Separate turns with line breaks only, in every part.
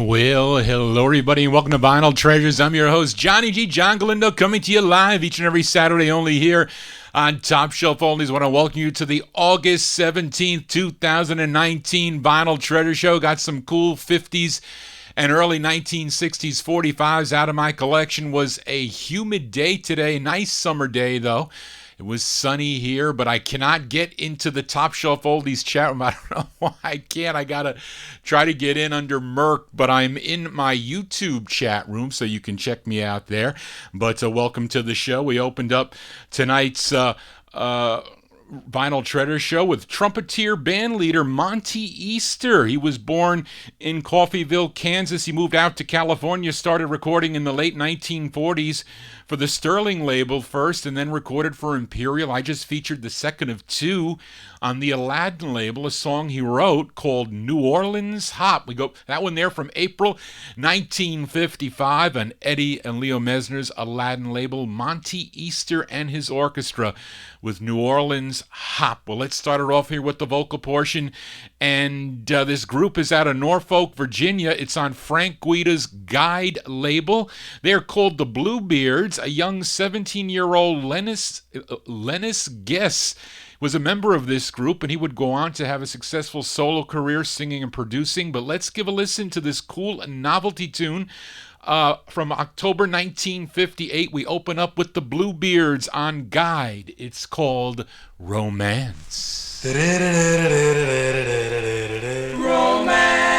Well, hello everybody and welcome to Vinyl Treasures. I'm your host, Johnny G. John Galindo, coming to you live each and every Saturday only here on Top Shelf Oldies. I want to welcome you to the August 17th, 2019 Vinyl Treasure Show. Got some cool 50s and early 1960s 45s out of my collection. Was a humid day today, nice summer day though. It was sunny here, but I cannot get into the Top Shelf Oldies chat room. I don't know why I can't. I got to try to get in under Merck, but I'm in my YouTube chat room, so you can check me out there. But welcome to the show. We opened up tonight's Vinyl Treasure Show with trumpeter band leader Monty Easter. He was born in Coffeyville, Kansas. He moved out to California, started recording in the late 1940s for the Sterling label first, and then recorded for Imperial. I just featured the second of two on the Aladdin label, a song he wrote called New Orleans Hop. We go that one there from April 1955 on Eddie and Leo Mesner's Aladdin label. Monty Easter and his orchestra with New Orleans Hop. Well, let's start it off here with the vocal portion, and this group is out of Norfolk, Virginia. It's on Frank Guida's Guide label. They're called the Bluebeards. A young 17-year-old Lennis Guess was a member of this group, and he would go on to have a successful solo career singing and producing. But let's give a listen to this cool novelty tune from October 1958. We open up with the Bluebeards on Guide. It's called Romance.
Romance.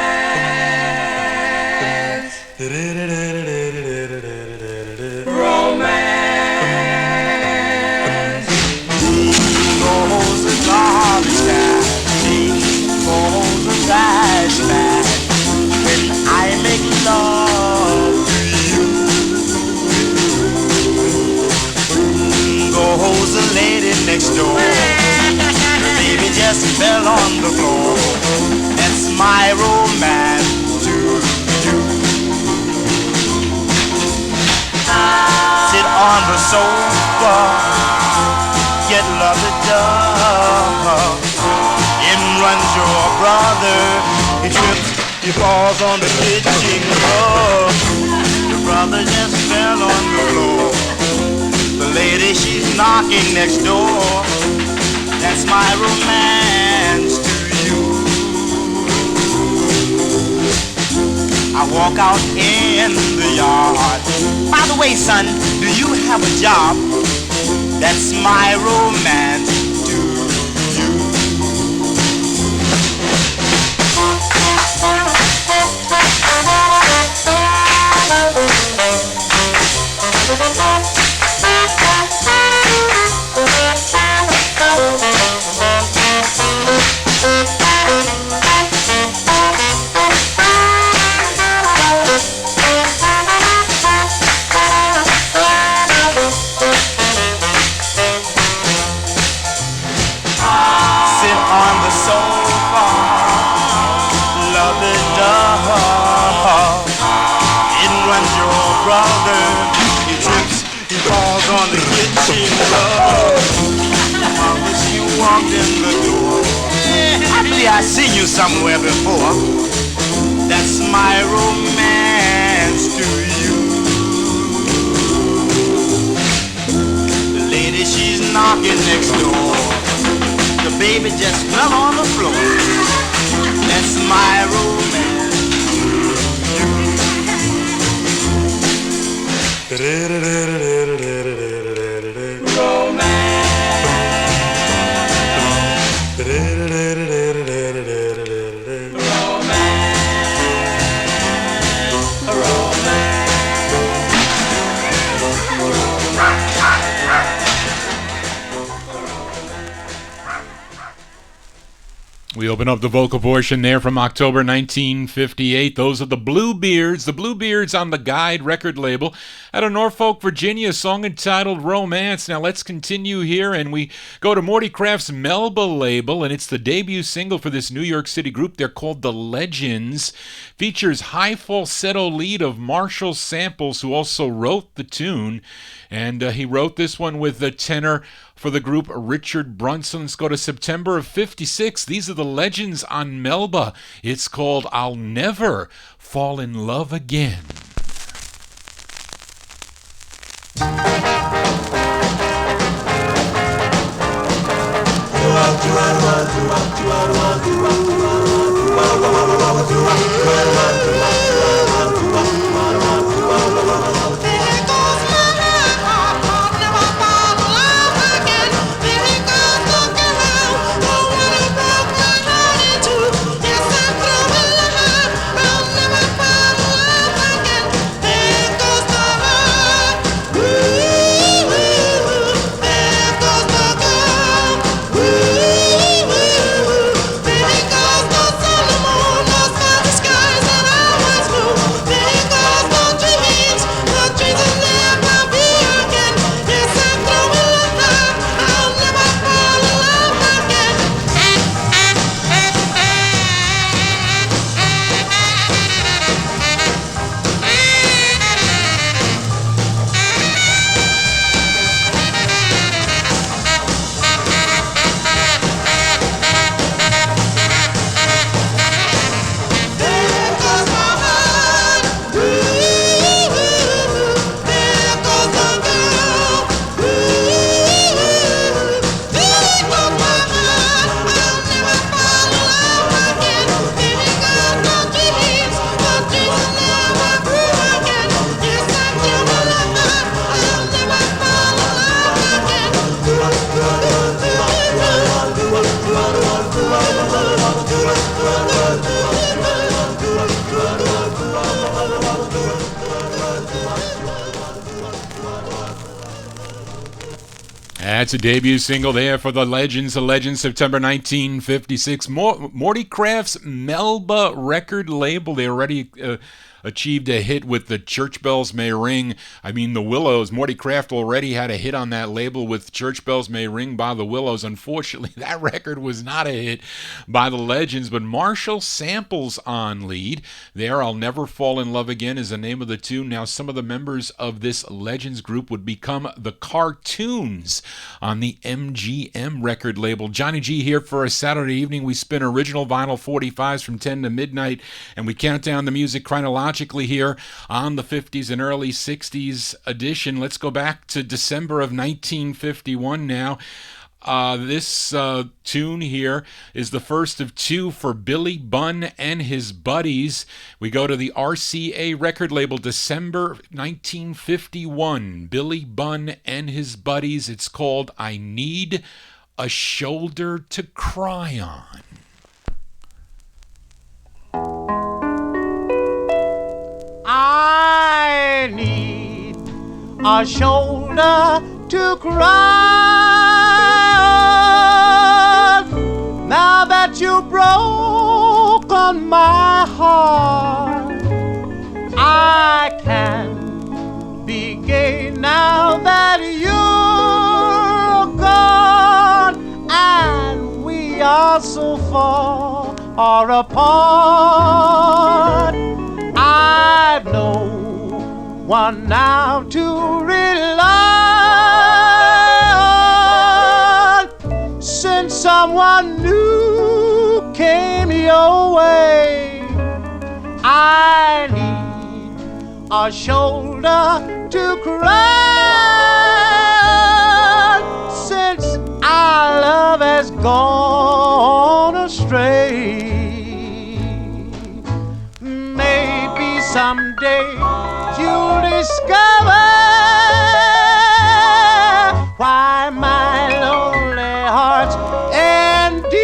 Flashback when I make love to you. Goes the lady next door. The baby just fell on the floor. That's my romance to you. Sit on the sofa, get love-a-dove. In runs your brother, he trips, he falls on the kitchen floor. The brother just fell on the floor. The lady, she's knocking next door. That's my romance to you. I walk out in the yard. By the way, son, do you have a job? That's my romance to you. I seen you somewhere before. That's my romance to you. The lady, she's knocking next door. The baby just fell on the floor. That's my romance to you. Romance.
We open up the vocal portion there from October 1958. Those are the Bluebeards. The Bluebeards on the Guide record label out of Norfolk, Virginia, a song entitled Romance. Now let's continue here, and we go to Morty Kraft's Melba label, and it's the debut single for this New York City group. They're called The Legends. Features high falsetto lead of Marshall Samples, who also wrote the tune, and he wrote this one with the tenor for the group Richard Brunson. Let's go to September of 56. These are the Legends on Melba. It's called I'll Never Fall in Love Again. That's a debut single there for the Legends. The Legends, September 1956. Morty Kraft's Melba record label. They already achieved a hit with the Church Bells May Ring. I mean, the Willows. Morty Kraft already had a hit on that label with Church Bells May Ring by the Willows. Unfortunately, that record was not a hit by the Legends, but Marshall Samples on lead. There, I'll Never Fall in Love Again is the name of the tune. Now, some of the members of this Legends group would become the Cartoons on the MGM record label. Johnny G here for a Saturday evening. We spin original vinyl 45s from 10 to midnight, and we count down the music chronologically chronologically here on the 50s and early 60s edition. Let's go back to December of 1951 now. This tune here is the first of two for Billy Bunn and his buddies. We go to the RCA record label, December 1951. Billy Bunn and his buddies. It's called I Need a Shoulder to Cry On.
I need a shoulder to cry on. Now that you've broken my heart, I can be gay now that you're gone, and we are so far apart. I've no one now to rely on, since someone new came your way. I need a shoulder to cry on, since our love has gone astray. Someday you'll discover why my lonely heart's in distress,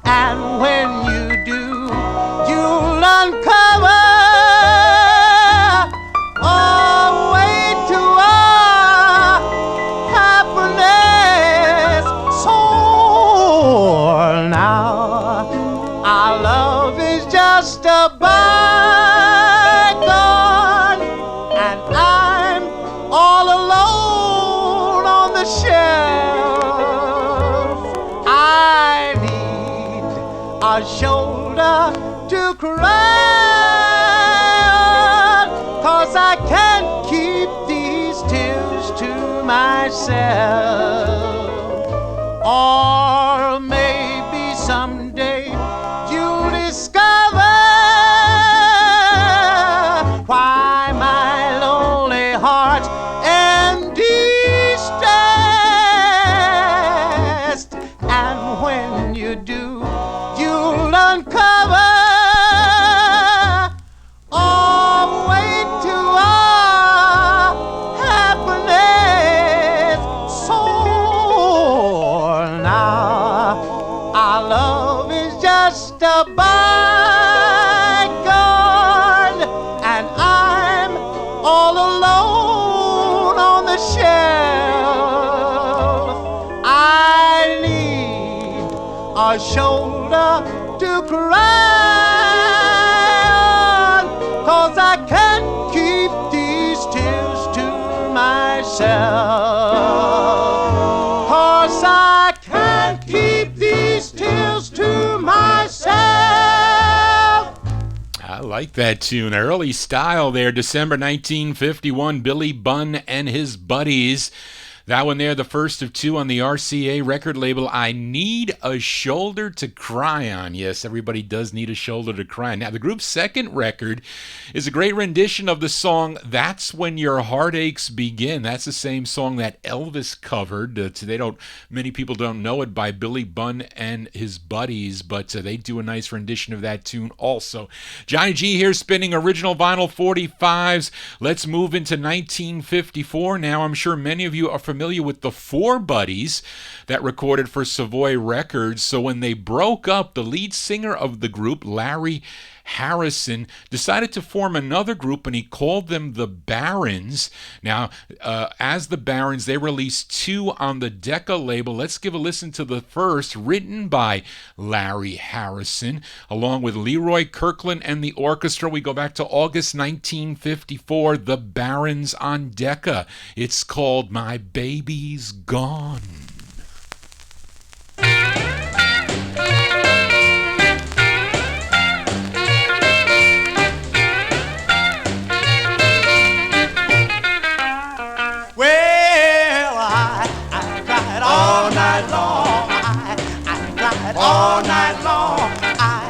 and when you do, you'll uncover a way to our happiness. So now our love is just a bygone, and I'm all alone on the shelf. I need a shoulder to cry on, 'cause I can't keep these tears to myself. Or maybe someday you'll discover why my lonely heart's in distress, and when you do, you'll uncover a way to our happiness. So now our love is just a bygone, and I'm all alone on the shelf. I need a shoulder to cry on, 'cause I can't keep these tears to myself. 'Cause I can't keep these tears to myself.
I like that tune. Early style there, December 1951, Billy Bunn and his buddies. That one there, the first of two on the RCA record label, I Need a Shoulder to Cry On. Yes, everybody does need a shoulder to cry on. Now, the group's second record is a great rendition of the song That's When Your Heartaches Begin. That's the same song that Elvis covered. Many people don't know it, by Billy Bunn and his buddies, but they do a nice rendition of that tune also. Johnny G here spinning original vinyl 45s. Let's move into 1954 now. I'm sure many of you are familiar with the Four Buddies that recorded for Savoy Records. So when they broke up, the lead singer of the group, Larry Harrison, decided to form another group, and he called them the Barons. Now, as the Barons, they released two on the Decca label. Let's give a listen to the first, written by Larry Harrison, along with Leroy Kirkland and the orchestra. We go back to August 1954, the Barons on Decca. It's called My Baby's Gone.
All night long, I cried all night long. I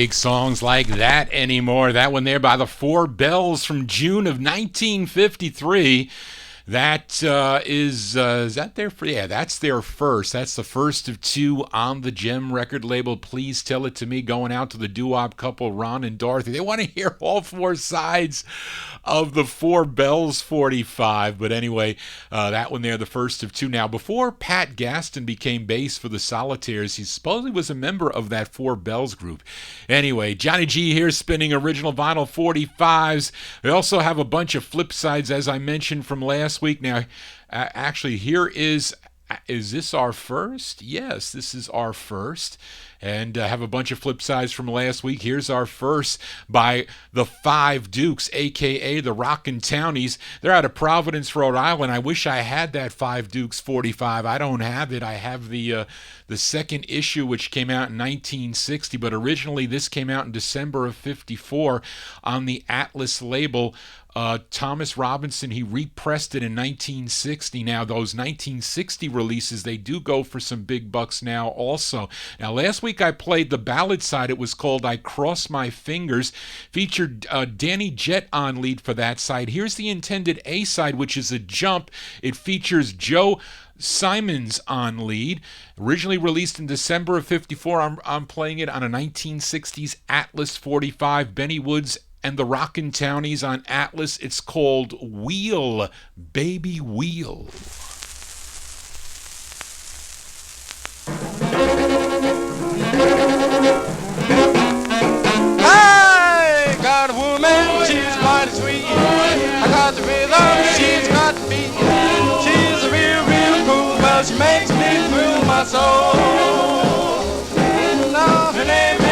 make songs like that anymore. That one there by the Four Bells from June of 1953. That is that their? Yeah, that's their first. That's the first of two on the Gem record label. Please Tell It to Me, going out to the doo-wop couple Ron and Dorothy. They want to hear all four sides of the Four Bells 45. But anyway, that one there, the first of two. Now, before Pat Gaston became bass for the Solitaires, he supposedly was a member of that Four Bells group. Anyway, Johnny G here spinning original vinyl 45s. We also have a bunch of flip sides, as I mentioned, from last week. Now, actually, here is this our first? Yes, this is our first. And have a bunch of flip sides from last week. Here's our first by the Five Dukes, a.k.a. the Rockin' Townies. They're out of Providence, Rhode Island. I wish I had that Five Dukes 45. I don't have it. I have the second issue, which came out in 1960, but originally this came out in December of 54 on the Atlas label. Thomas Robinson, he repressed it in 1960. Now, those 1960 releases, they do go for some big bucks now also. Now, last week I played the ballad side. It was called I Cross My Fingers. Featured Danny Jett on lead for that side. Here's the intended A side, which is a jump. It features Joe Simons on lead. Originally released in December of 54. I'm playing it on a 1960s Atlas 45. Benny Woods and the Rockin' Townies on Atlas. It's called Wheel, Baby Wheel.
I got a woman, she's mighty sweet. I got the rhythm, she's got the beat. She's a real, real cool, but she makes me thrill my soul. No, her name is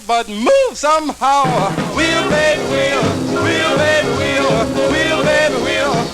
but move somehow. Wheel, baby, wheel. Wheel, baby, wheel. Wheel, baby, wheel.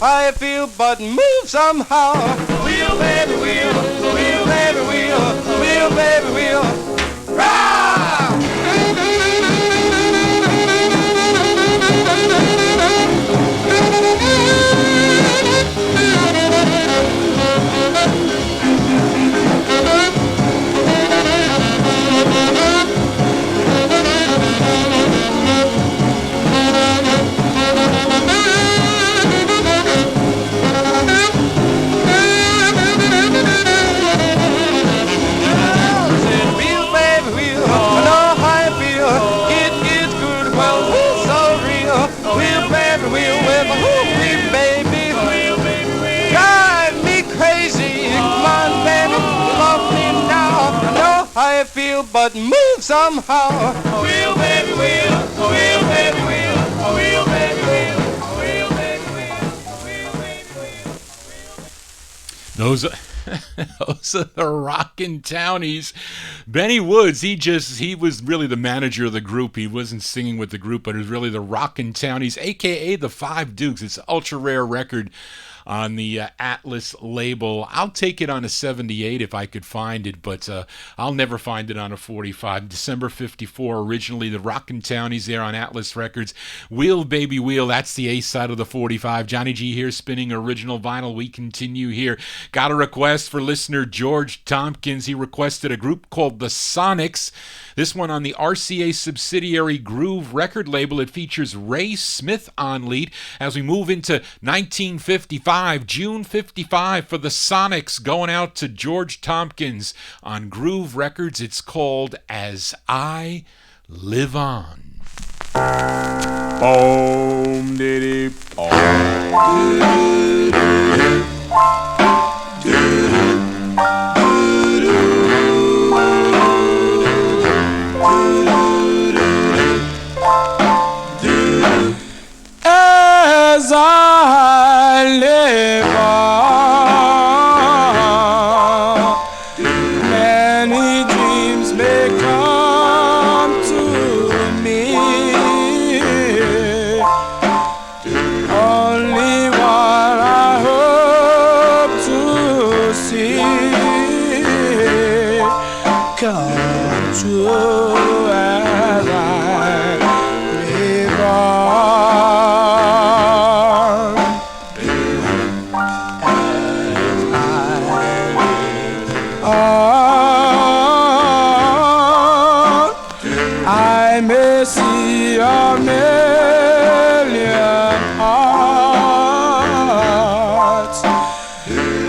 I feel, but move somehow. Wheel, baby, wheel. Wheel, baby, wheel. Wheel, baby, wheel. Rah! I feel, but move somehow. Wheel, baby, wheel. Wheel, baby, wheel. Wheel, baby, wheel. Wheel, baby, wheel. Wheel, baby, wheel.
Those are the Rockin' Townies. Benny Woods, he was really the manager of the group. He wasn't singing with the group, but it was really the Rockin' Townies, a.k.a. the Five Dukes. It's an ultra-rare record on the Atlas label. I'll take it on a 78 if I could find it, but I'll never find it on a 45. December 54, originally the Rockin' Townies there on Atlas Records. Wheel, Baby, Wheel, that's the A side of the 45. Johnny G here spinning original vinyl. We continue here. Got a request for listener George Tompkins. He requested a group called the Sonics. This one on the RCA subsidiary Groove record label. It features Ray Smith on lead. As we move into 1955, 55, June 55 for the Sonics, going out to George Tompkins on Groove Records. It's called As I Live On.
Boom, diddy, as I live on, many dreams may come to me. Only one I hope to see come true as I live on. I may see a million hearts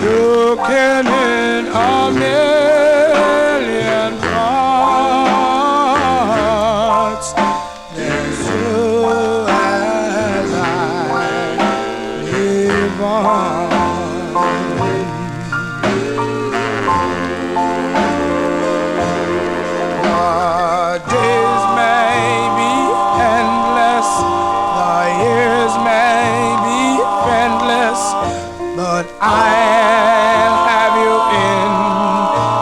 broken in a million parts. As true as I live on. The days may be endless, the years may be endless, but I'll have you in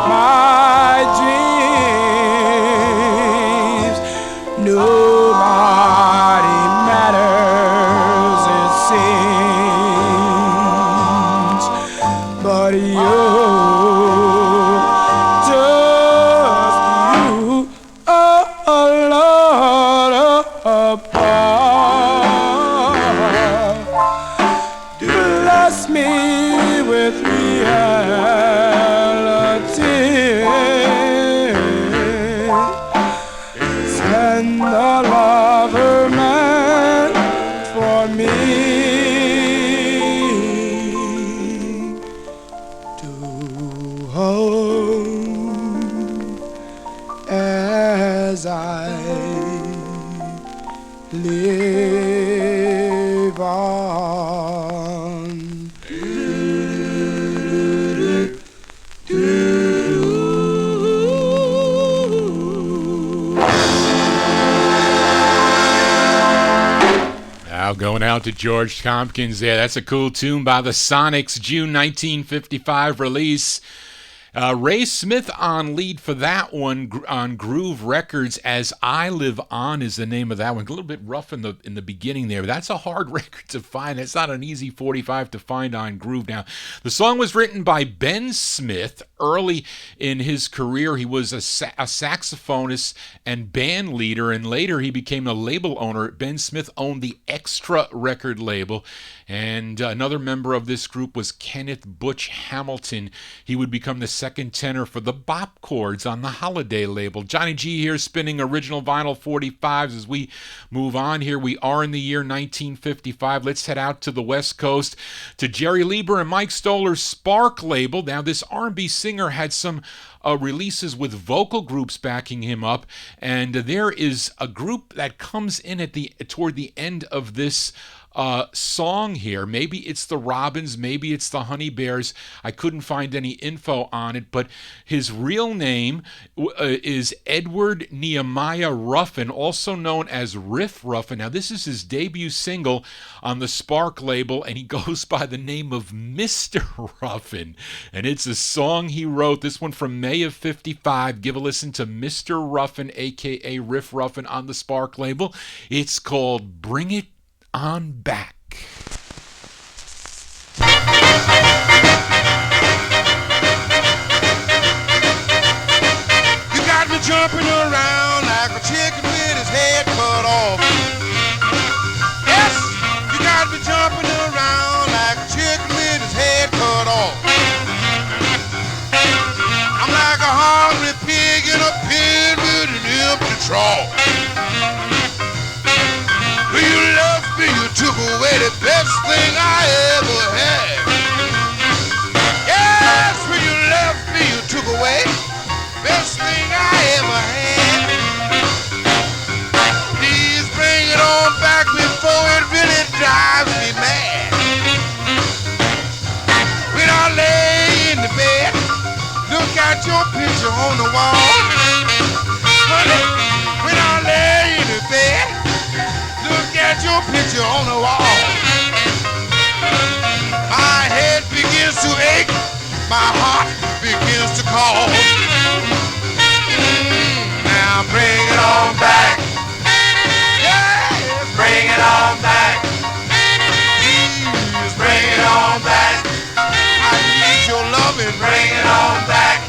my dreams. Nobody matters, it seems, but you. Bless me with reality. Send the lover man for me to hold as I live on.
Now going out to George Tompkins there. That's a cool tune by the Sonics, June 1955 release. Ray Smith on lead for that one on Groove Records. As I Live On is the name of that one. A little bit rough in the beginning there, but that's a hard record to find. It's not an easy 45 to find on Groove. Now, the song was written by Ben Smith early in his career. He was a saxophonist and band leader, and later he became a label owner. Ben Smith owned the Extra record label, and another member of this group was Kenneth Butch Hamilton. He would become the second tenor for the Bop Chords on the Holiday label. Johnny G here spinning original vinyl 45s as we move on here. We are in the year 1955. Let's head out to the West Coast to Jerry Lieber and Mike Stoller's Spark label. Now, this R&B singer had some releases with vocal groups backing him up, and there is a group that comes in toward the end of this song here. Maybe it's the Robins, maybe it's the Honey Bears. I couldn't find any info on it, but his real name is Edward Nehemiah Ruffin, also known as Riff Ruffin. Now, this is his debut single on the Spark label, and he goes by the name of Mr. Ruffin, and it's a song he wrote, this one from May of 55. Give a listen to Mr. Ruffin, aka Riff Ruffin, on the Spark label. It's called Bring It On Back.
You got me jumping around like a chicken with his head cut off. Yes, you got me jumping around like a chicken with his head cut off. I'm like a hungry pig in a pen with an empty trough. You left me, you took away the best thing I ever had. your picture on the wall. My head begins to ache, my heart begins to call. Now bring it on back. Yes, bring it on back. Please bring it on back. I need your loving. Bring it on back.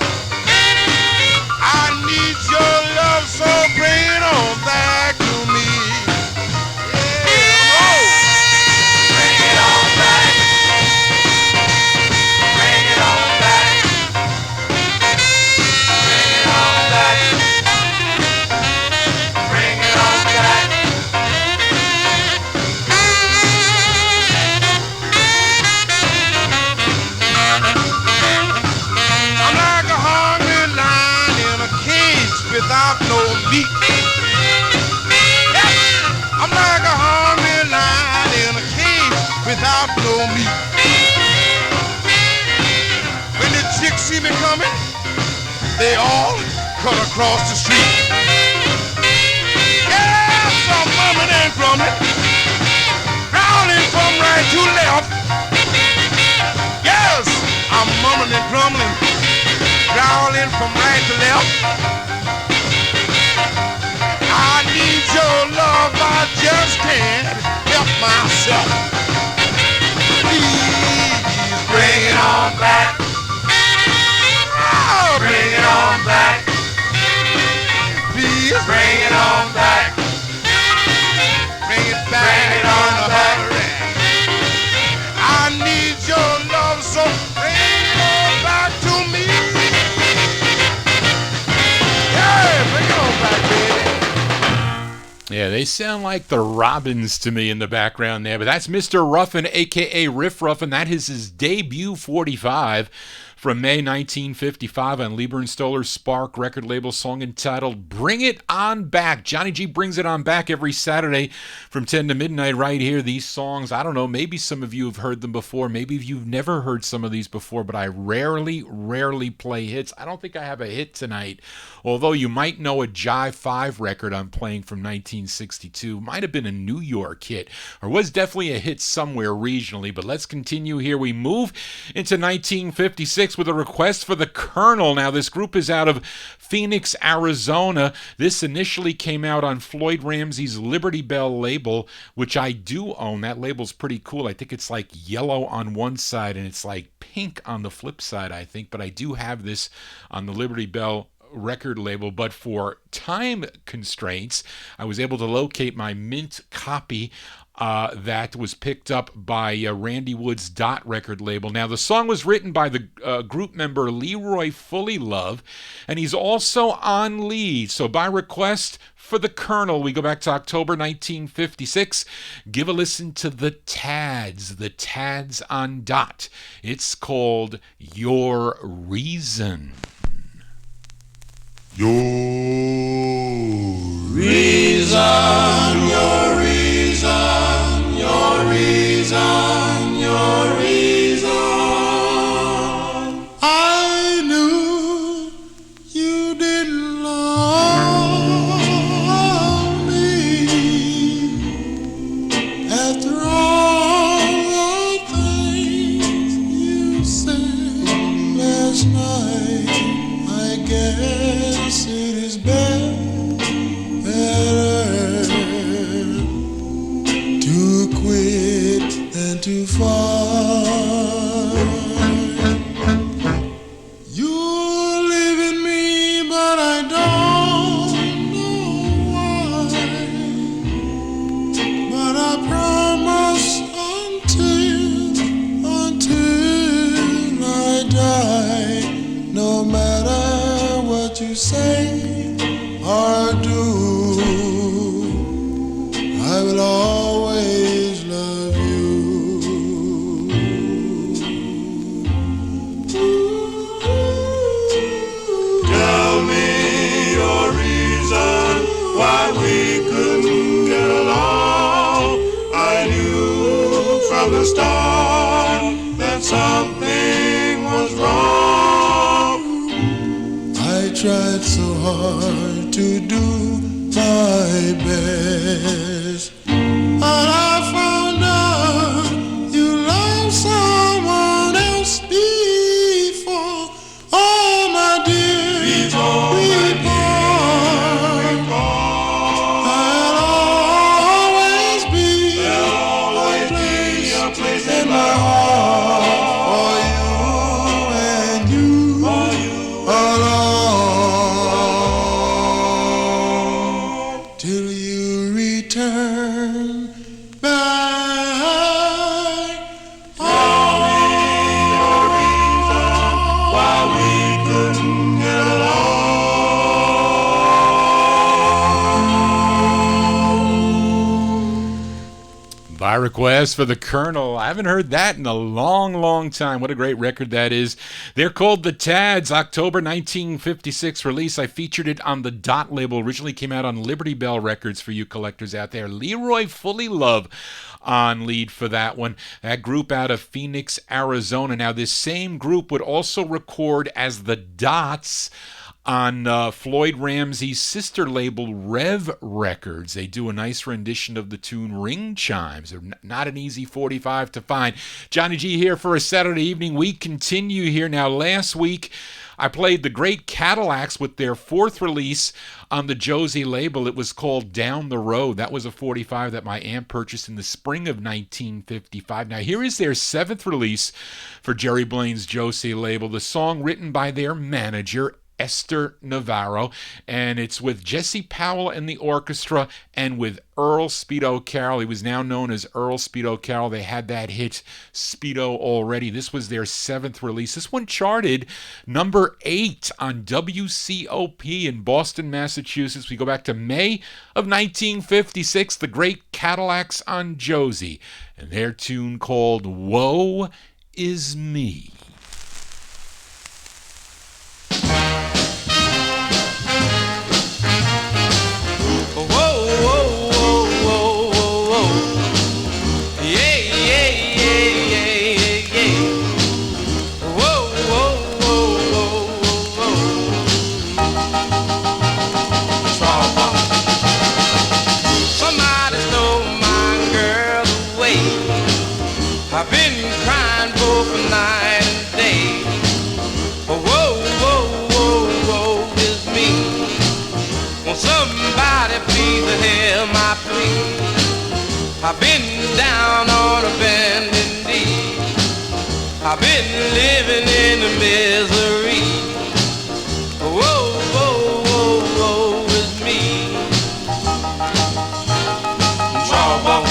I need your love, so bring it on back to me. Yeah, oh. Bring it on back. Bring it on back. Bring it on back. Bring it on back. I'm like a hungry lion in a cage without no meat. Yes. I'm like a hungry lion in a cage without no meat. When the chicks see me coming, they all cut across the street. Yes, I'm mumbling and grumbling, growling from right to left. Yes, I'm mumbling and grumbling, growling from right to left. I need your love, I just can't help myself. Please bring it on back. Oh, bring it on back. Please bring it on back. Bring it back. Bring it on back. I need your love, so bring it on back to me. Yeah, bring it on back, baby.
Yeah, they sound like the Robins to me in the background there, but that's Mr. Ruffin, a.k.a. Riff Ruffin. That is his debut 45 from May 1955 on Lieber and Stoller's Spark record label, song entitled Bring It On Back. Johnny G brings it on back every Saturday from 10 to midnight right here. These songs, I don't know, maybe some of you have heard them before. Maybe you've never heard some of these before, but I rarely play hits. I don't think I have a hit tonight, although you might know a Jive 5 record I'm playing from 1962. Might have been a New York hit, or was definitely a hit somewhere regionally, but let's continue here. We move into 1956 with a request for the Colonel. Now, this group is out of Phoenix, Arizona. This initially came out on Floyd Ramsey's Liberty Bell label, which I do own. That label's pretty cool. I think it's like yellow on one side and it's like pink on the flip side, I think. But I do have this on the Liberty Bell record label, but for time constraints, I was able to locate my mint copy that was picked up by Randy Wood's Dot record label. Now, the song was written by the group member Leroy Fully Love, and he's also on lead. So by request for the Colonel, we go back to October 1956. Give a listen to the Tads on Dot. It's called Your Reason.
Your reason, your reason, your reason, your reason. I knew you didn't love me. After all the things you said last night, I guess it is better to quit than to fight. You're leaving me, but I don't know why. But I promise until I die, no matter what you say or do, I will always love you. Tell me your reason why we couldn't get along. I knew from the start that something was wrong. I tried so hard to do my best, but I turn back. All the reason why we couldn't get along.
By request for the Colonel. I haven't heard that in a long, long time. What a great record that is. They're called the Tads. October 1956 release. I featured it on the Dot label. Originally came out on Liberty Bell Records for you collectors out there. Leroy Fully Love on lead for that one. That group out of Phoenix, Arizona. Now, this same group would also record as the Dots on Floyd Ramsey's sister label, Rev Records. They do a nice rendition of the tune Ring Chimes. They're not an easy 45 to find. Johnny G here for a Saturday evening. We continue here. Now, last week, I played the Great Cadillacs with their fourth release on the Josie label. It was called Down the Road. That was a 45 that my aunt purchased in the spring of 1955. Now, here is their seventh release for Jerry Blaine's Josie label. The song written by their manager, Esther Navarro, and it's with Jesse Powell and the orchestra and with Earl Speedo Carroll. He was now known as Earl Speedo Carroll. They had that hit Speedo already. This was their seventh release. This one charted number 8 on WCOP in Boston, Massachusetts. We go back to May of 1956, the Great Cadillacs on Josie, and their tune called Woe Is Me.
I've been crying both night and day. Whoa, whoa, whoa, whoa is me. Won't somebody please hear my plea? I've been down on a bending knee. I've been living in the misery. Whoa, whoa, whoa, whoa is me. Trouble.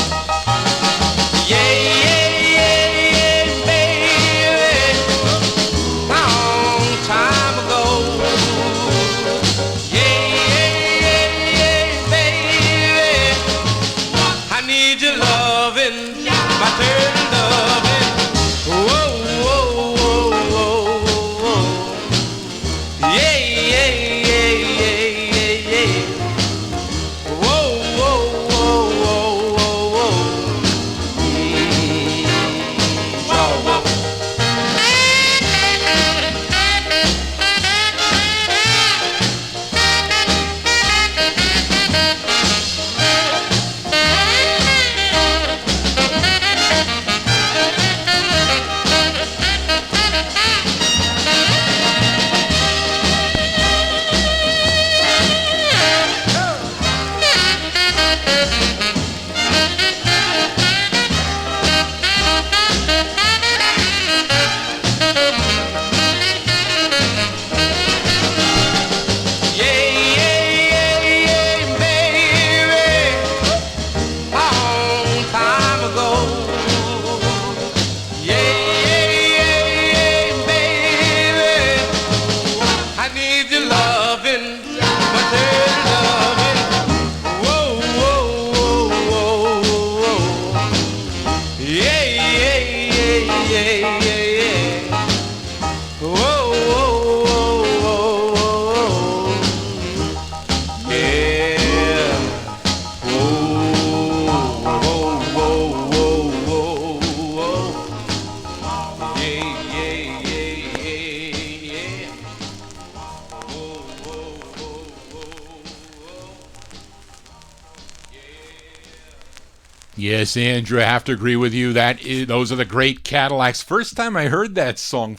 Yes, Andrew, I have to agree with you. Those are the Great Cadillacs. First time I heard that song,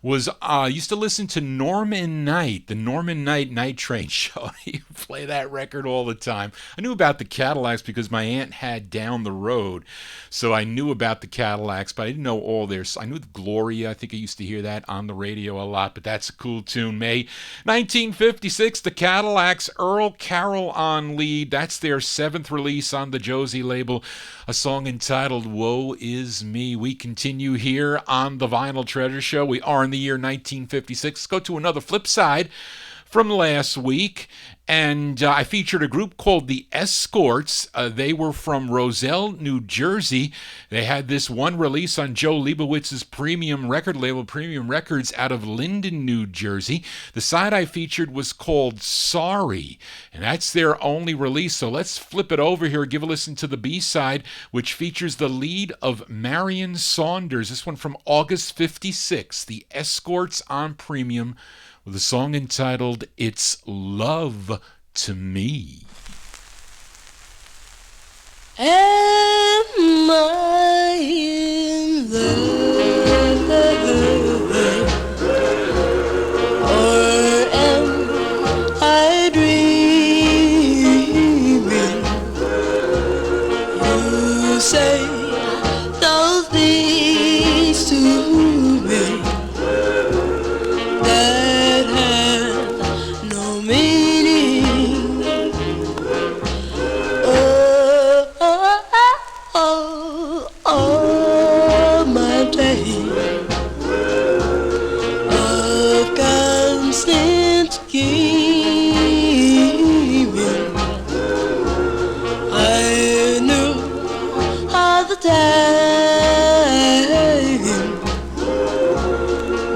was I used to listen to Norman Knight, the Norman Knight Night Train show. He would play that record all the time. I knew about the Cadillacs because my aunt had Down the Road, so I knew about the Cadillacs, but I didn't know all their. I knew Gloria. I think I used to hear that on the radio a lot, but that's a cool tune. May 1956, the Cadillacs, Earl Carroll on lead. That's their 7th release on the Josie label, a song entitled Woe Is Me. We continue here on the Vinyl Treasure Show. We are in the year 1956. Let's go to another flip side from last week, and I featured a group called the Escorts. They were from Roselle, New Jersey. They had this one release on Joe Leibowitz's premium record label, Premium Records, out of Linden, New Jersey. The side I featured was called Sorry, and that's their only release. So let's flip it over here, give a listen to the B-side, which features the lead of Marion Saunders. This one from August 56, the Escorts on Premium, with a song entitled It's Love to Me.
Am I in love, or am I dreaming? You say those things to me that have no meaning. All my days of constant scheming, I knew all the time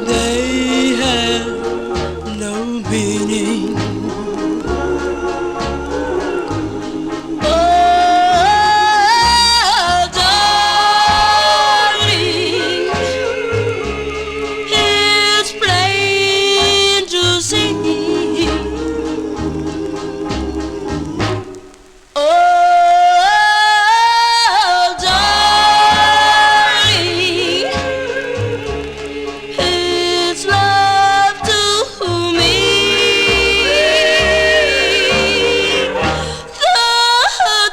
they have no meaning. Oh, darling, it's plain to see. Oh, darling, it's love to me. The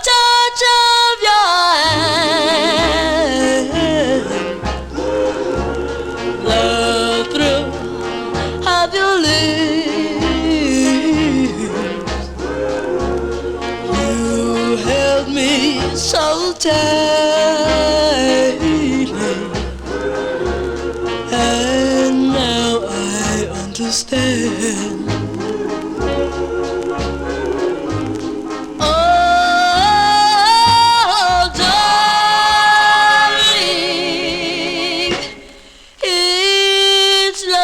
touch of your hand, the thrill of your lips, you held me so tightly, and now I understand. Oh, darling, it's love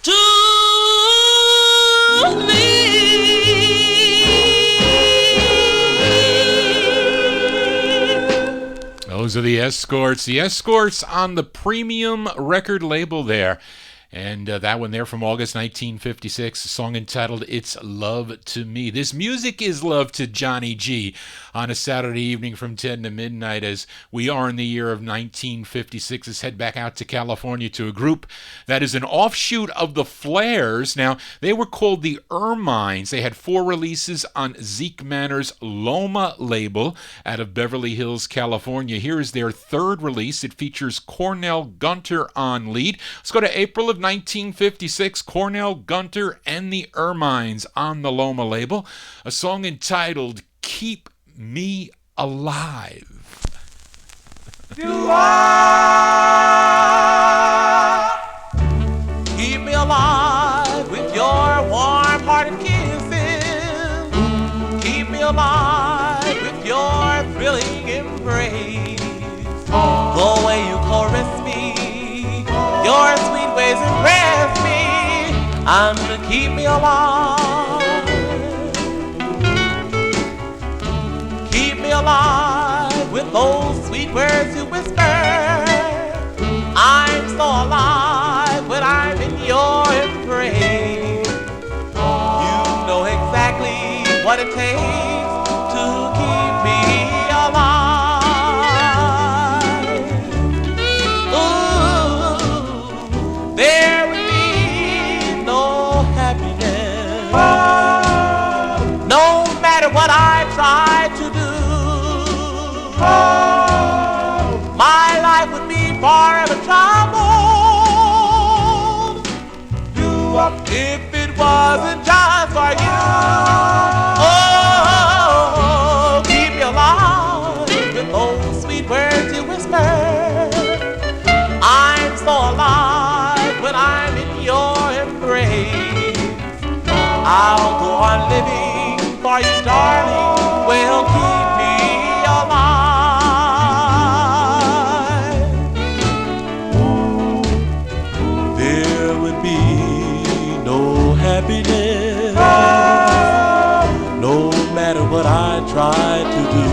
to me.
Those are the Escorts. The Escorts on the Premium record label there. And that one there from August 1956, a song entitled It's Love to Me. This music is love to Johnny G on a Saturday evening from 10 to midnight, as we are in the year of 1956. Let's head back out to California to a group that is an offshoot of the Flares. Now, they were called the Ermines. They had 4 releases on Zeke Manor's Loma label out of Beverly Hills, California. Here is their 3rd release. It features Cornell Gunter on lead. Let's go to April of 1956, Cornell Gunter and the Ermines on the Loma label, a song entitled Keep Me Alive.
You are. Keep me alive with your warm-hearted kisses. Keep me alive with your thrilling embrace. The way you caress me, your sweet ways impress me, and keep me alive. Keep me alive with those sweet words you whisper. I'm so alive when I'm in your embrace. You know exactly what it takes to keep me alive. Ooh.
matter what I try to do, my life would be forever troubled. If it wasn't just for you, oh, keep me alive with those sweet words you whisper. I'm so alive when I'm in your embrace. I'll go on living for you, darling. Will keep me alive. There would be no happiness, no matter what I try to do.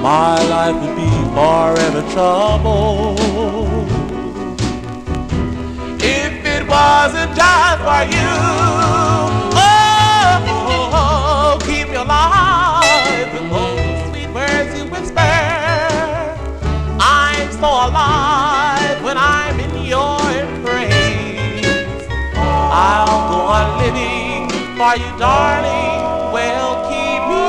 My life would be forever troubled if it wasn't just for you. Oh, keep me alive with those sweet words you whisper. I'm so alive when I'm in your embrace. I'll go on living for you, darling. Well, keep me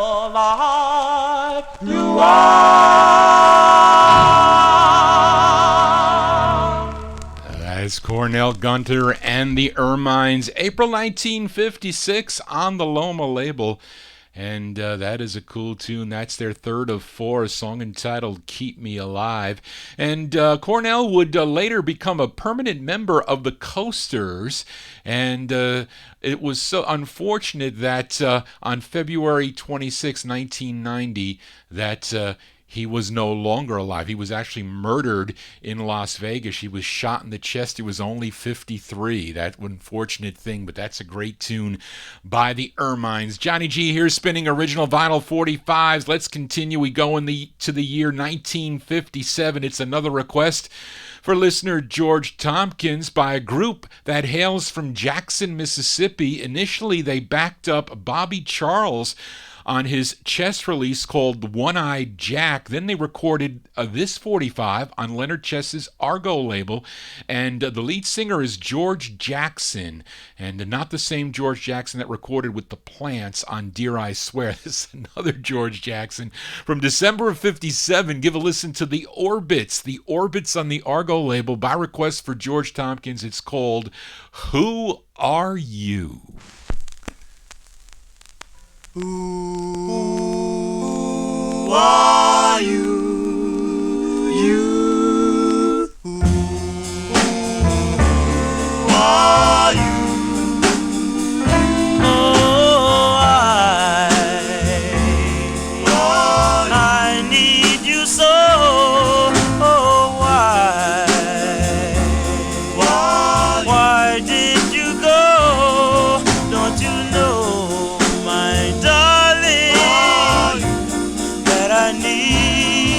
alive. You are.
That's Cornell Gunter and the Ermines, April 1956 on the Loma label. And that is a cool tune. That's their third of four, a song entitled Keep Me Alive. And Cornell would later become a permanent member of the Coasters. And it was so unfortunate that on February 26, 1990, that he was no longer alive. He was actually murdered in Las Vegas. He was shot in the chest. He was only 53. That unfortunate thing, but that's a great tune by the Ermines. Johnny G here spinning original vinyl 45s. Let's continue. We go to the year 1957. It's another request for listener George Tompkins by a group that hails from Jackson, Mississippi. Initially, they backed up Bobby Charles on his chess release called One-Eyed Jack. Then they recorded this 45 on Leonard Chess's Argo label, and the lead singer is George Jackson, and not the same George Jackson that recorded with the Plants on Dear I Swear. This is another George Jackson from December of 57. Give a listen to The Orbits on the Argo label by request for George Tompkins. It's called Who Are You?
Who are you? You. Who are you? Oh, I need you so. Oh, why did you go? Don't you know, my darling, that I need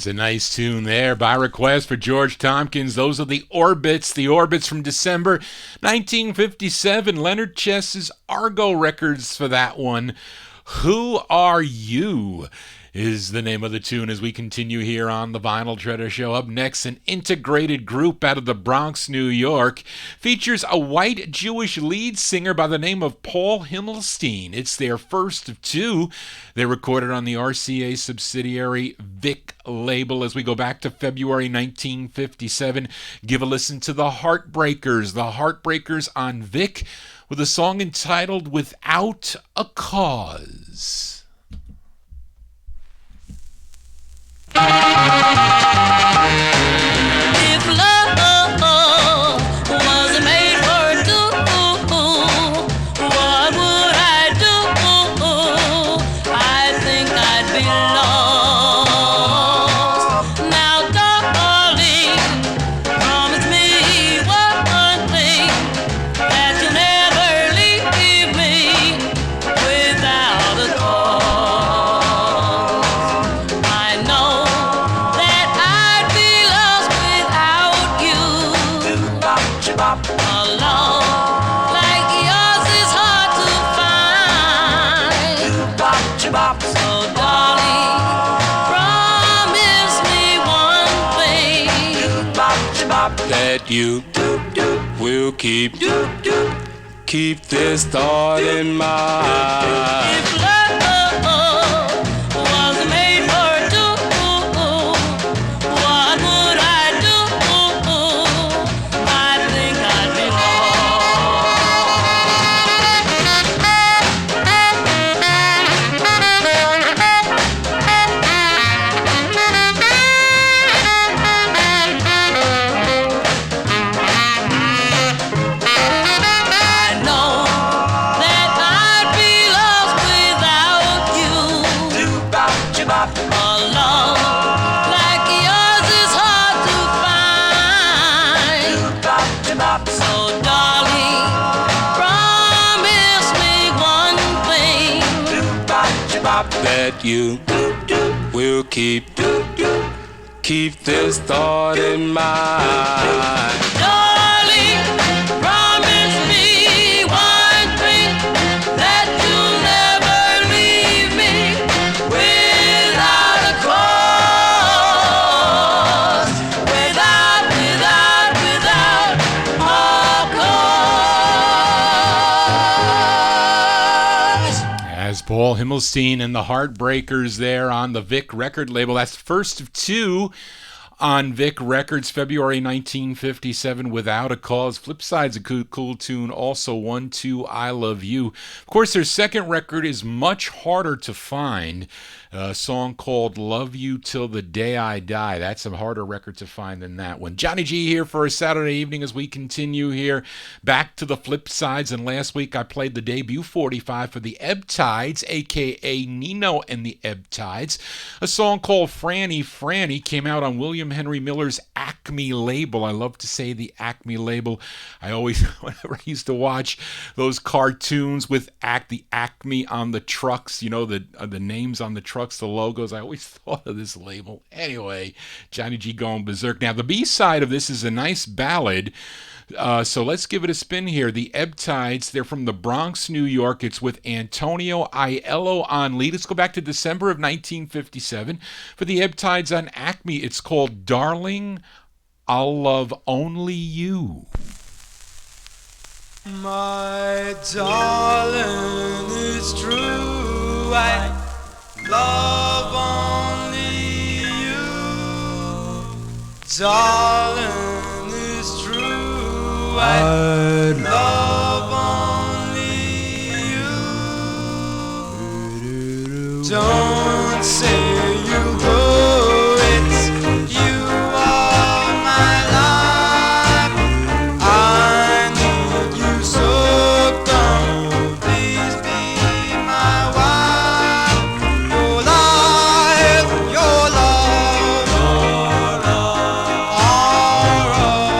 That's a nice tune there by request for George Tompkins. Those are the Orbits from December 1957. Leonard Chess's Argo Records for that one. Who Are You is the name of the tune as we continue here on the Vinyltreasure Show. Up next, an integrated group out of the Bronx, New York, features a white Jewish lead singer by the name of Paul Himmelstein. It's their first of two. They recorded on the RCA subsidiary Vic label. As we go back to February 1957, give a listen to the Heartbreakers on Vic with a song entitled Without a Cause.
If love was made for two, what would I do? I think I'd be lost. Now, darling, promise me one thing, that you'll never leave me without a cause. I know that I'd be lost without you. A love like yours is hard to find. So darling, promise me one thing,
That you will keep this thought in mind.
if love was made for two, what would I do? I think I'd be I know that I'd be lost without you. A love like yours is hard to find. So darling, promise me one thing,
That you will keep this thought in mind.
darling, promise me one thing, that you'll never leave me without a cause, without a cause.
As Paul Himmelstein and the Heartbreakers there on the Vic record label. That's first of two on Vic Records, February 1957, Without a Cause. Flipside's a cool tune, also 1-2, I Love You. Of course, their second record is much harder to find. A song called Love You Till the Day I Die. That's a harder record to find than that one. Johnny G here for a Saturday evening as we continue here. Back to the flip sides, and last week I played the debut 45 for the Ebb Tides, a.k.a. Nino and the Ebb Tides. A song called Franny Franny came out on William Henry Miller's Acme label. I love to say the Acme label. I always, whenever I used to watch those cartoons with the Acme on the trucks, you know, the names on the trucks, the logos, I always thought of this label. Anyway, Johnny G going berserk. Now, the B-side of this is a nice ballad. So let's give it a spin here. The Ebb Tides, they're from the Bronx, New York. It's with Antonio Aiello on lead. Let's go back to December of 1957. For the Ebb Tides on Acme, it's called Darling, I'll Love Only You.
My darling, it's true, I love only you. Darling, it's true, I love only you. Don't say you go, it's you are my life. I need you so, come please be my wife. Your life, your love, are all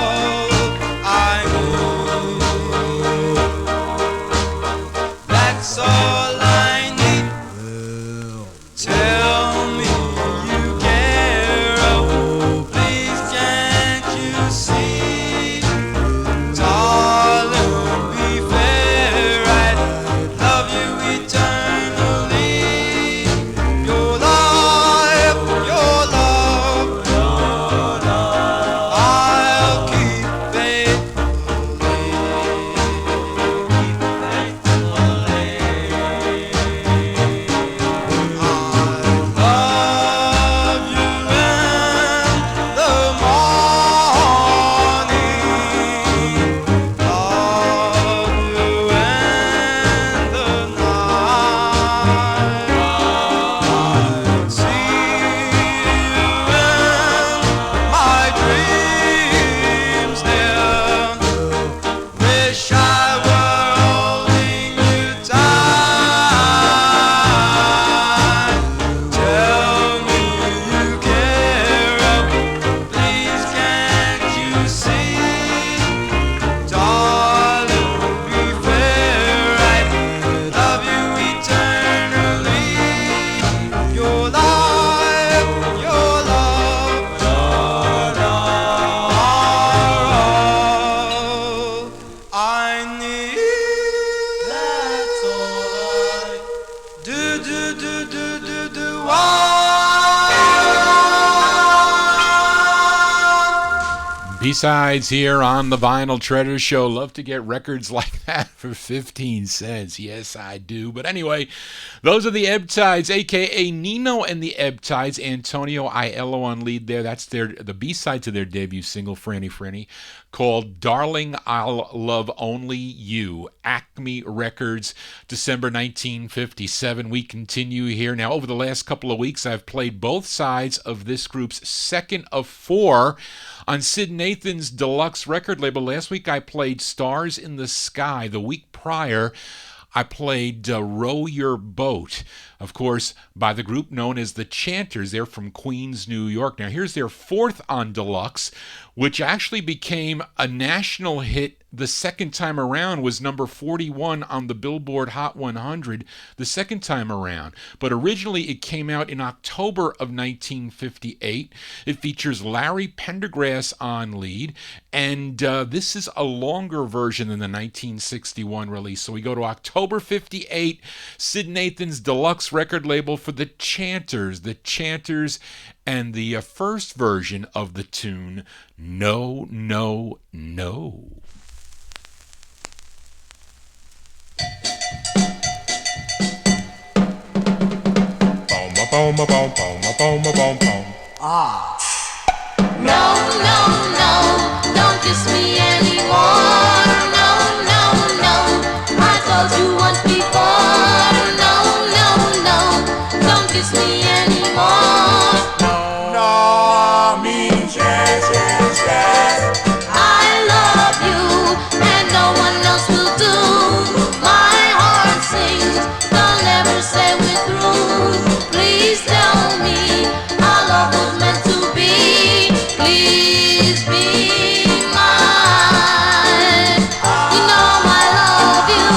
I need. That's all I need. Tell
B-sides here on the Vinyltreasure Show. Love to get records like that for 15 cents. Yes, I do. But anyway, those are the Ebb Tides, a.k.a. Nino and the Ebb Tides. Antonio Aiello on lead there. That's the B-side to their debut single, Franny Franny, called Darling, I'll Love Only You. Acme Records, December 1957. We continue here. Now, over the last couple of weeks, I've played both sides of this group's second of four on Sid Nathan's deluxe record label. Last week I played Stars in the Sky. The week prior I played Row Your Boat, of course, by the group known as the Chanters. They're from Queens, New York. Now here's their fourth on deluxe, which actually became a national hit the second time around, was number 41 on the Billboard Hot 100 the second time around. But originally it came out in October of 1958. It features Larry Pendergrass on lead, and this is a longer version than the 1961 release. So we go to October 58, Sid Nathan's deluxe record label for the Chanters. The Chanters and the first version of the tune, No, No, No.
No, no, no, don't kiss me anymore. No, no, no, I told you once before. No, no, no, don't kiss me anymore.
No means yes, yes, yes.
I love you, and no one else will do. My heart sings, don't ever say we're through. Please tell me our love was meant to be. Please be mine. You know I love you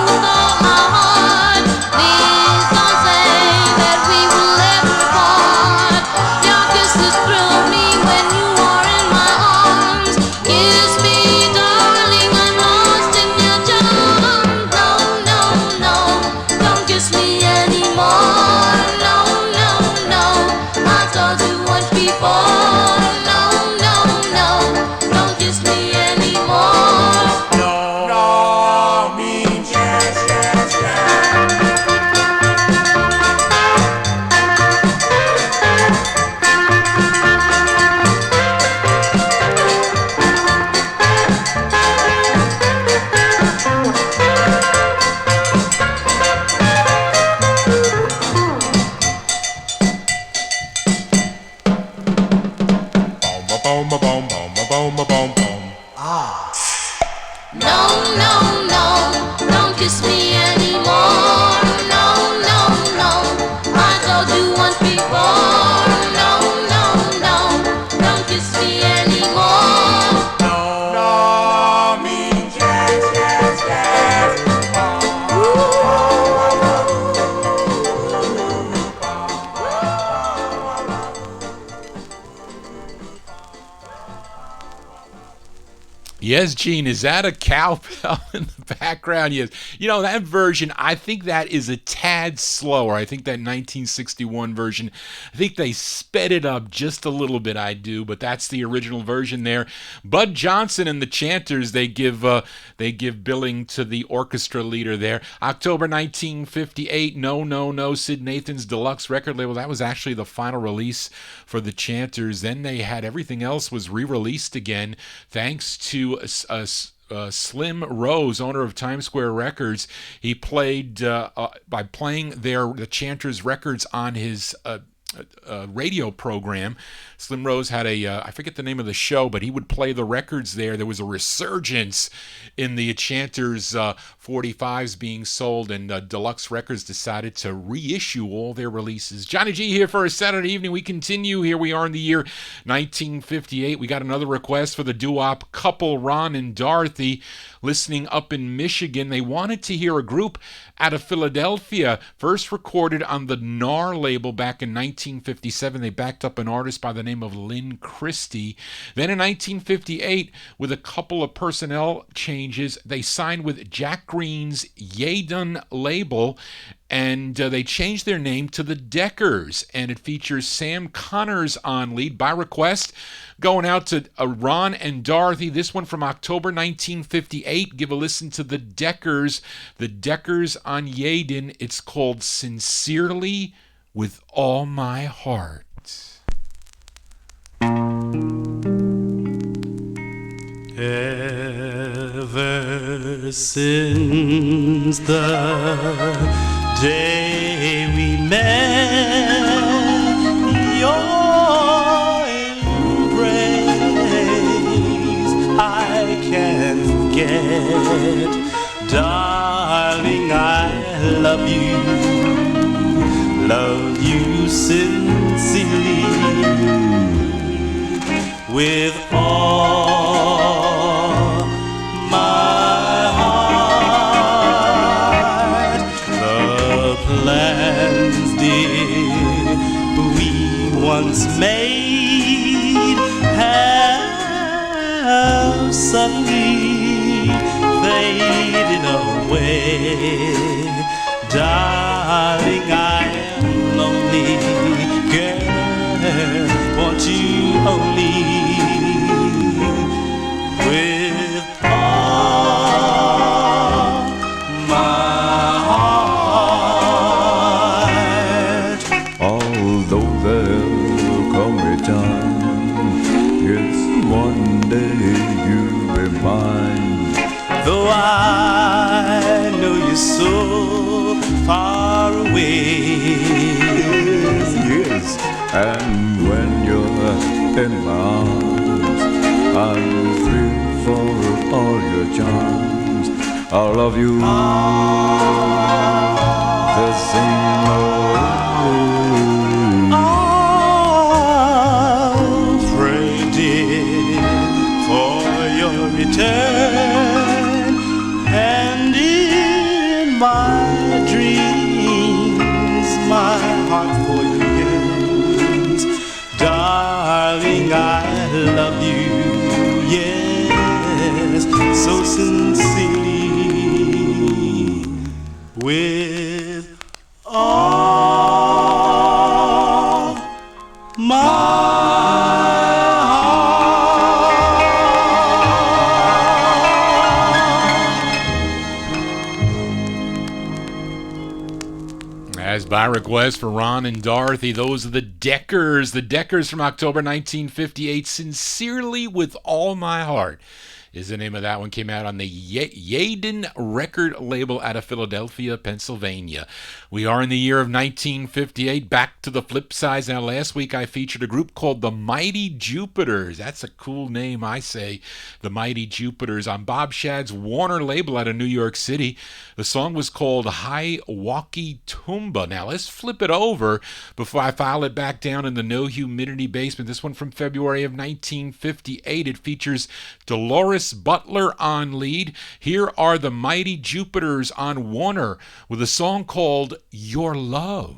with all my heart. Please don't say that we will ever part. Your kisses thrill me when you are in my arms. Kiss me, darling, I'm lost in your charms. No, no, no, don't kiss me anymore. No, no, no, I told you once before. No, no, no, don't kiss me anymore.
No means yes, yes, yes.
No, no, no, don't kiss me anymore. No, no, no, I told you once before. No, no, no, don't kiss me anymore.
No means yes, yes, yes.
Yes, Gene, is that a cowbell in the background? Yes. You know, that version, I think that is a tad slower. I think that 1961 version, I think they sped it up just a little bit, I do, but that's the original version there. Bud Johnson and the Chanters, they give billing to the orchestra leader there. October 1958, No, No, No, Sid Nathan's deluxe record label. That was actually the final release for the Chanters. Then they had everything else was re-released again, thanks to Slim Rose, owner of Times Square Records. He played by playing the Chanters records on his radio program. Slim Rose had I forget the name of the show, but he would play the records there. There was a resurgence in the Chanters 45s being sold, and Deluxe Records decided to reissue all their releases. Johnny G here for a Saturday evening. We continue. Here we are in the year 1958. We got another request for the doo-wop couple Ron and Dorothy listening up in Michigan. They wanted to hear a group out of Philadelphia, first recorded on the NAR label back in 19 1957, they backed up an artist by the name of Lynn Christie. Then in 1958, with a couple of personnel changes, they signed with Jack Green's Yadun label, and they changed their name to the Deckers, and it features Sam Connors on lead by request. Going out to Ron and Dorothy, this one from October 1958. Give a listen to the Deckers on Yadun. It's called Sincerely with All My Heart.
Ever since the day we met, your embrace I can't forget. Darling, I love you sincerely with all my heart. The plans, dear, we once made have suddenly faded away. Darling, I am lonely, girl, want you only with all my heart.
Although there'll come a time, yes, one day you'll be mine.
Though I know you're so far away.
Yes, and when you're in my arms, I'm free for all your charms. I'll love you the same
I'll pray, dear, for your return, and in my dreams my heart for you yearns. Darling, I love you, yes, so sincerely with all my
As by request for Ron and Dorothy, those are the Deckers. The Deckers from October 1958. Sincerely with All My Heart is the name of that one. Came out on the Yadun record label out of Philadelphia, Pennsylvania. We are in the year of 1958. Back to the flip side. Now, last week I featured a group called the Mighty Jupiters. That's a cool name, I say. The Mighty Jupiters on Bob Shadd's Warner label out of New York City. The song was called Hi Walkie Tumba. Now, let's flip it over before I file it back down in the no humidity basement. This one from February of 1958. It features Dolores Butler on lead. Here are the Mighty Jupiters on Warner with a song called Your Love.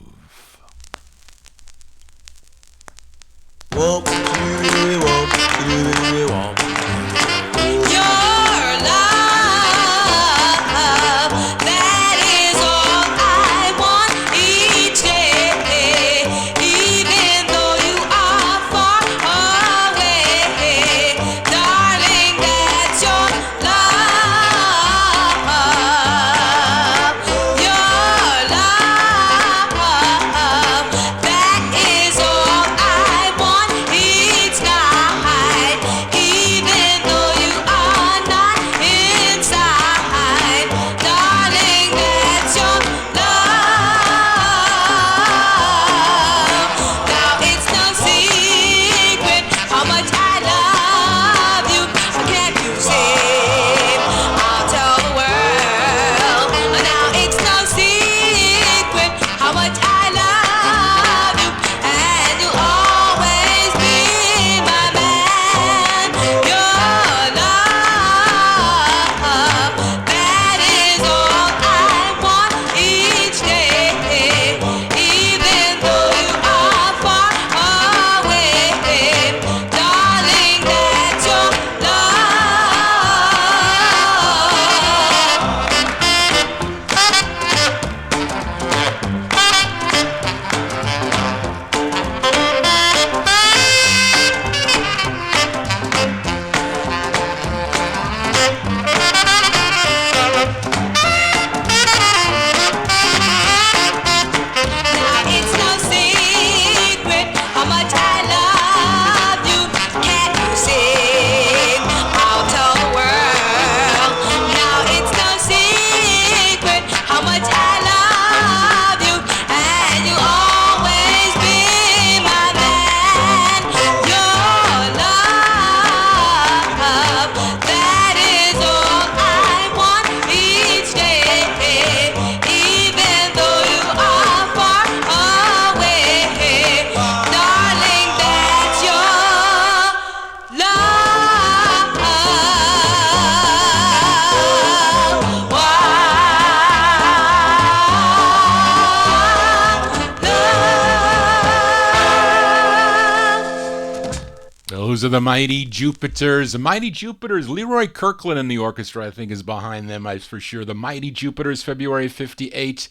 Your love, that is all I want each day. Even though you are far away, darling, that's your love. Your love, that is all I want each night.
Those are the Mighty Jupiters. The Mighty Jupiters, Leroy Kirkland and the orchestra, I think, is behind them, for sure. The Mighty Jupiters, February 58,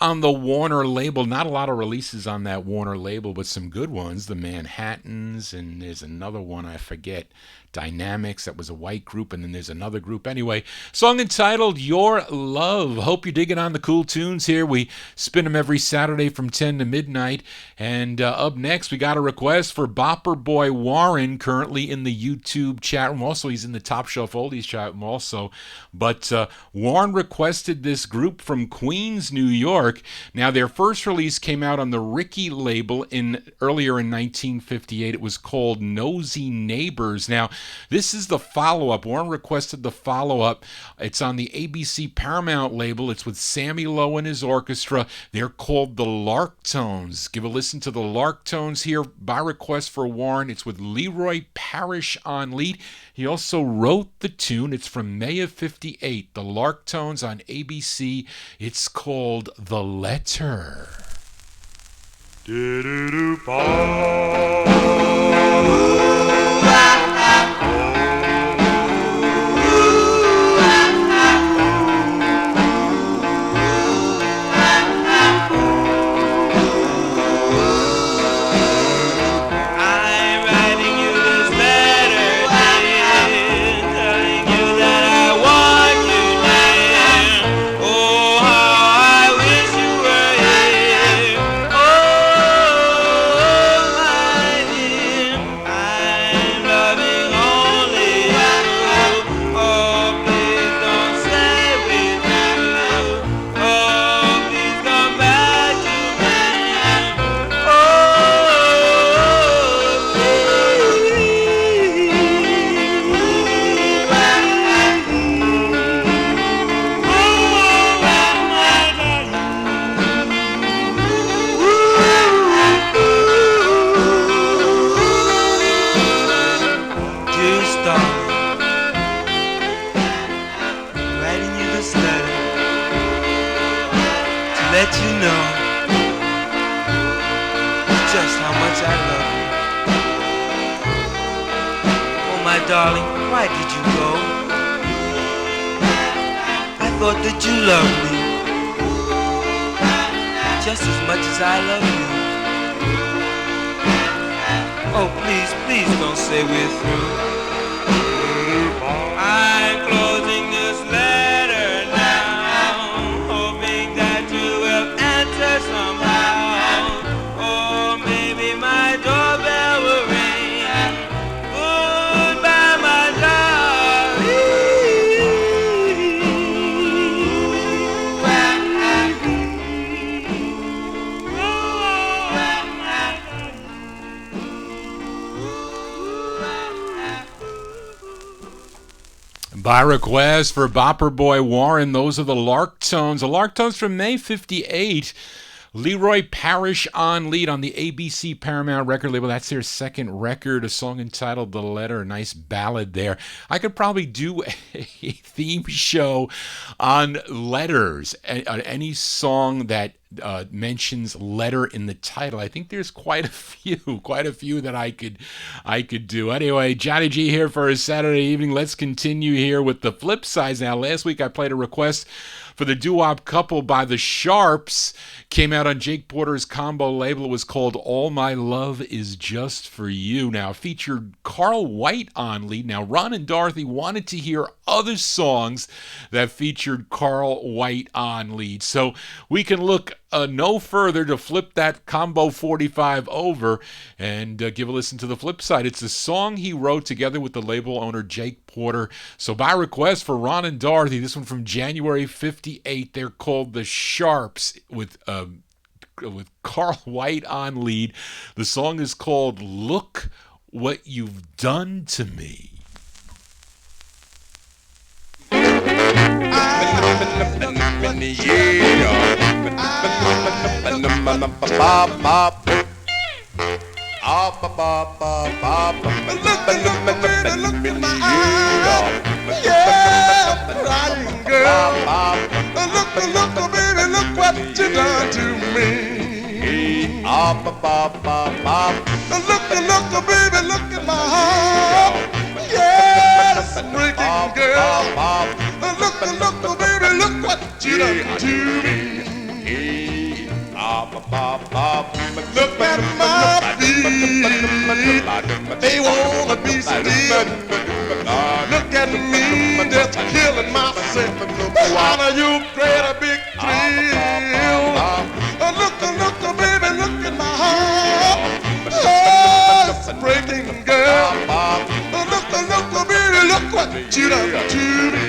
on the Warner label. Not a lot of releases on that Warner label, but some good ones. The Manhattans, and there's another one, I forget. Dynamics, that was a white group, and then there's another group. Anyway, song entitled Your Love. Hope you're digging on the cool tunes here. We spin them every Saturday from 10 to midnight. And up next, we got a request for Bopper Boy Warren, currently in the YouTube chat room. Also, he's in the Top Shelf Oldies chat room also. But Warren requested this group from Queens, New York. Now, their first release came out on the Ricky label earlier in 1958. It was called Nosy Neighbors. Now, this is the follow-up. Warren requested the follow-up. It's on the ABC Paramount label. It's with Sammy Lowe and his orchestra. They're called the Lark Tones. Give a listen to the Lark Tones here by request for Warren. It's with Leroy Parrish on lead. He also wrote the tune. It's from May of 58. The Lark Tones on ABC. It's called The Letter.
Darling, why did you go? I thought that you loved me just as much as I love you. Oh, please, please don't say we're through. I'm closing this letter now, hoping that you will answer somehow. Oh, maybe my doorbell will ring.
By request for Bopper Boy Warren, those are the Lark Tones. The Lark Tones from May 58. Leroy Parrish on lead on the ABC Paramount record label. That's their second record, a song entitled The Letter, a nice ballad there. I could probably do a theme show on letters, any song that mentions letter in the title. I think there's quite a few that I could do. Anyway, Johnny G here for a Saturday evening. Let's continue here with the flip sides. Now, last week I played a request for the doo-wop couple by the Sharps. Came out on Jake Porter's combo label. It was called All My Love Is Just For You. Now, featured Carl White on lead. Now, Ron and Dorothy wanted to hear other songs that featured Carl White on lead. So we can look no further to flip that combo 45 over and give a listen to the flip side. It's a song he wrote together with the label owner Jake Porter. So by request for Ron and Dorothy, this one from January 58, they're called the Sharps with Carl White on lead. The song is called Look What You've Done to Me.
Look what you done to me. Look, baby, look at my heart. done to me. Look at my feet, they wanna be still. Look at me, just killing myself. Out of you create a big thrill. Look, baby, look at my heart. Oh, it's breaking, girl. Look, baby, look what you done to me.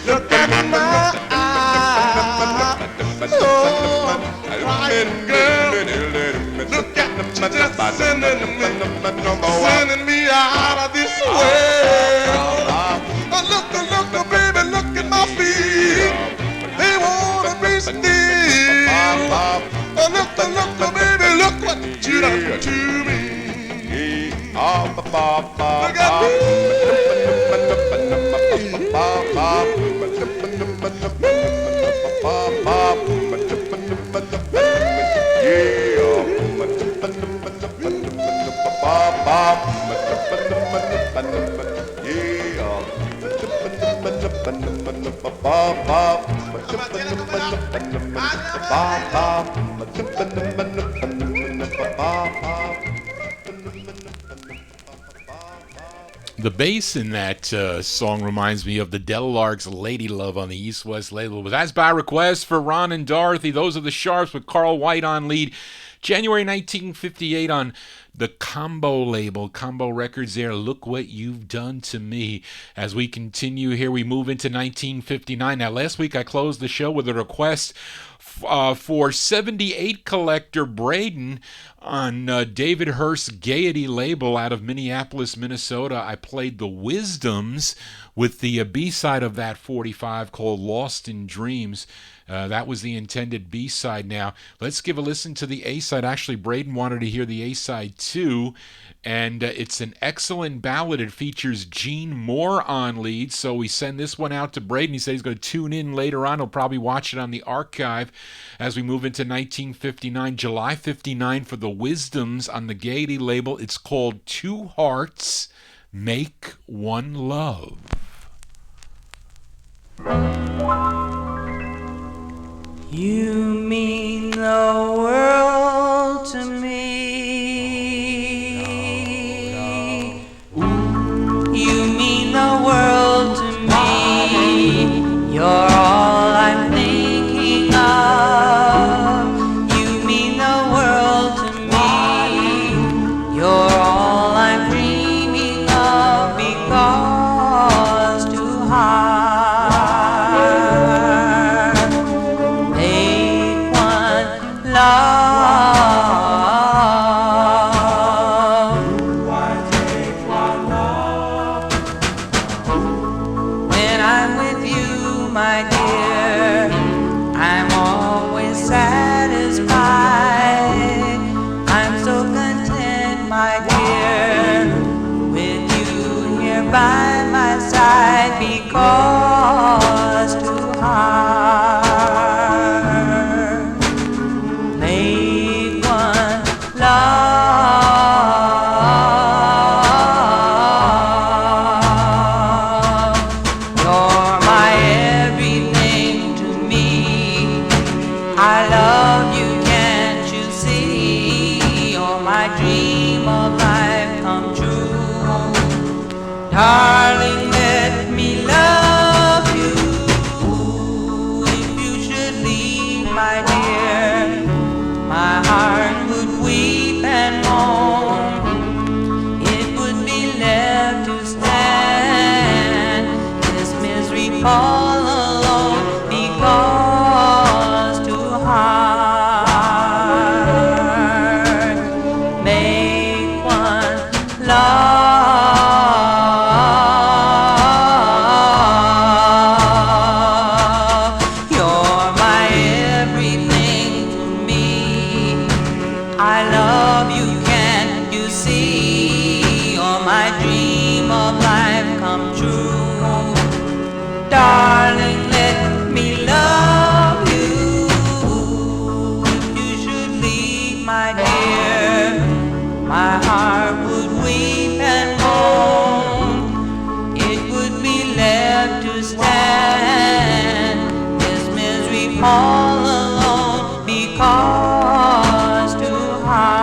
Look at my eyes, oh, crying girl. Look at them just sending me out of this world. Look, baby, look at my feet. They wanna be still. Look, baby, look what you done to me. Look at me.
The bass in that song reminds me of the Delalarks' Lady Love on the East West label. But that's by request for Ron and Dorothy. Those are the Sharps with Carl White on lead. January 1958 on the Combo label, Combo Records there. Look What You've Done to Me. As we continue here, we move into 1959. Now, last week I closed the show with a request for 78 collector Braden on David Hurst's Gaiety label out of Minneapolis, Minnesota. I played the Wisdoms with the B-side of that 45 called Lost in Dreams. That was the intended B-side. Now, let's give a listen to the A-side. Actually, Braden wanted to hear the A-side too, and it's an excellent ballad. It features Gene Moore on lead, so we send this one out to Braden. He said he's going to tune in later on. He'll probably watch it on the archive as we move into 1959. July 59 for the Wisdoms on the Gaiety label. It's called Two Hearts Make One Love.
You mean the world to me. You mean the world to me. You're all I'm thinking of. You mean the world to me. You're all I'm dreaming of, because too high. Because too hard, make one love. You're my everything to me. I love you, can't you see? You're my dream of life come true, darling. All alone, because too hard, make one love. I love you, can't you see? You're my dream of life come true. Darling, let me love you. If you should leave, my dear, my heart would weep and moan. It would be left to stand this misery all alone because too hard.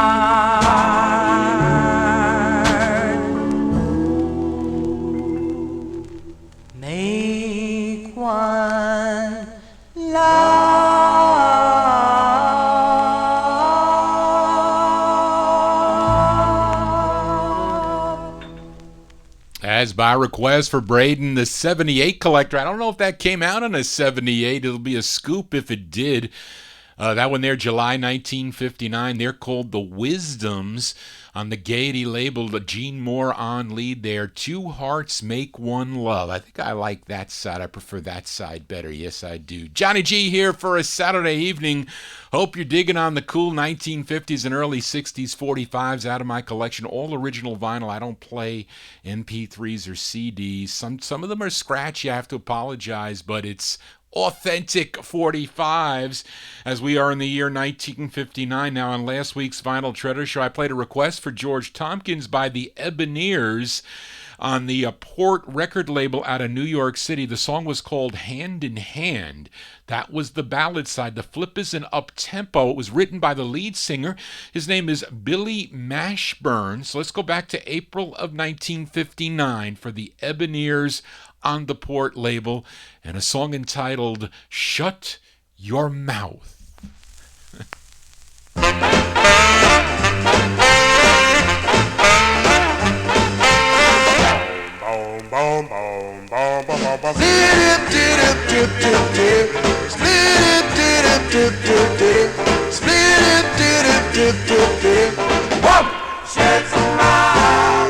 Make one love.
As by request for Braden, the 78 collector. I don't know if that came out on a 78. It'll be a scoop if it did. That one there, July 1959. They're called The Wisdoms on the Gaiety label. The Gene Moore on lead there. Two Hearts Make One Love. I think I like that side. I prefer that side better. Yes, I do. Johnny G here for a Saturday evening. Hope you're digging on the cool 1950s and early 60s 45s out of my collection. All original vinyl. I don't play MP3s or CDs. Some of them are scratchy. I have to apologize, but it's authentic 45s as we are in the year 1959. Now, on last week's Vinyltreasure Show, I played a request for George Tompkins by the Eboniers on the Port record label out of New York City. The song was called Hand in Hand. That was the ballad side. The flip is an up-tempo. It was written by the lead singer. His name is Billy Mashburn. So let's go back to April of 1959 for the Eboniers on the Port label, and a song entitled Shut Your Mouth.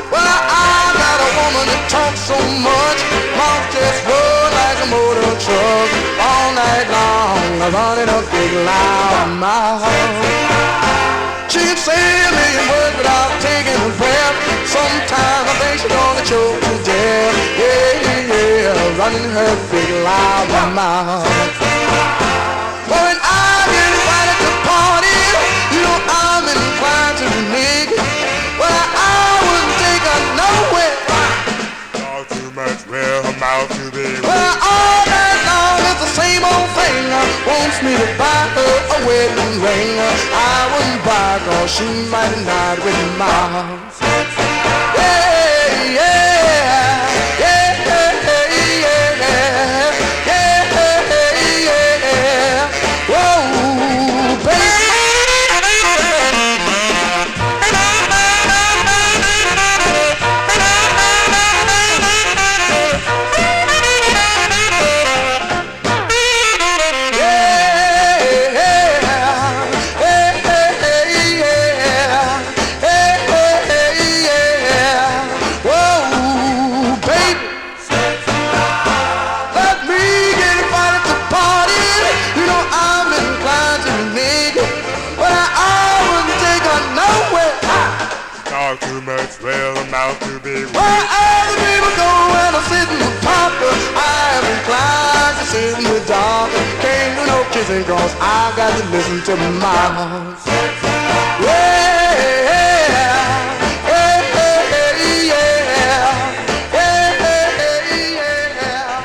Well, I got a woman that talks so much, mouth just roll like a motor truck. All night long, I'm running a big loud mouth. She can say a million words without taking a breath. Sometimes I think she's gonna choke to death. Yeah, yeah, yeah, running her big loud mouth. When I get invited to parties, you know I'm inclined to renege. Well, I wouldn't take her nowhere.
Talk too much, well, her mouth too big.
Well, all night long it's the same old thing. Wants me to buy her a wedding ring. I wouldn't buy her 'cause she might not with my house. Yeah, yeah, yeah, yeah, yeah, yeah, yeah. Whoa, baby.
Talk too much, well, her mouth too big.
Well, other people go and I sit in the top. I am inclined to sit in the dark. Can't do no kissing 'cause I got to listen to my mouth. Yeah, yeah, yeah, yeah, yeah.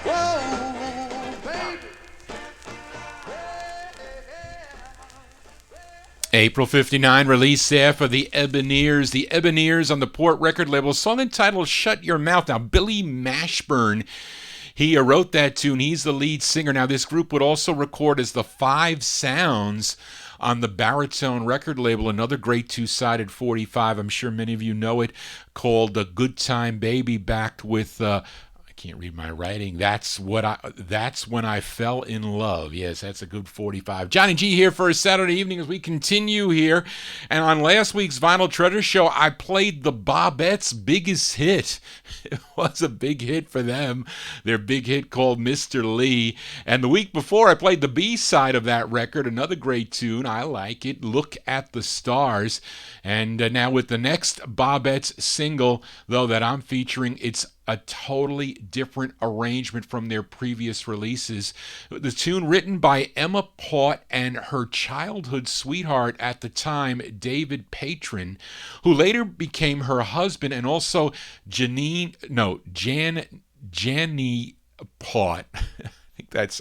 Whoa, baby.
April 59 release there for the Eboniers. The Eboniers on the Port record label. A song entitled Shut Your Mouth. Now, Billy Mashburn, he wrote that tune. He's the lead singer. Now, this group would also record as the Five Sounds on the Baritone record label, another great two-sided 45. I'm sure many of you know it, called The Good Time Baby, backed with can't read my writing. That's when I fell in love. Yes, that's a good 45. Johnny G here for a Saturday evening as we continue here. And on last week's Vinyltreasure Show, I played the Bobettes' biggest hit. It was a big hit for them. Their big hit called Mr. Lee. And the week before, I played the B-side of that record, another great tune. I like it. Look at the Stars. And now with the next Bobettes single, though, that I'm featuring, it's a totally different arrangement from their previous releases. The tune written by Emma Pott and her childhood sweetheart at the time, David Patron, who later became her husband, and also Janny Pott.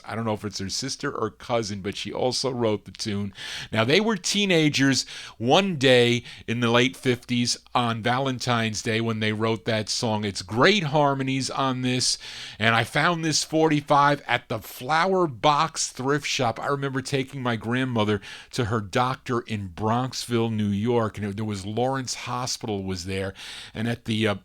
I don't know if it's her sister or cousin, but she also wrote the tune. Now, they were teenagers one day in the late 50s on Valentine's Day when they wrote that song. It's great harmonies on this, and I found this 45 at the Flower Box thrift shop. I remember taking my grandmother to her doctor in Bronxville, New York, and there was Lawrence Hospital was there, and at the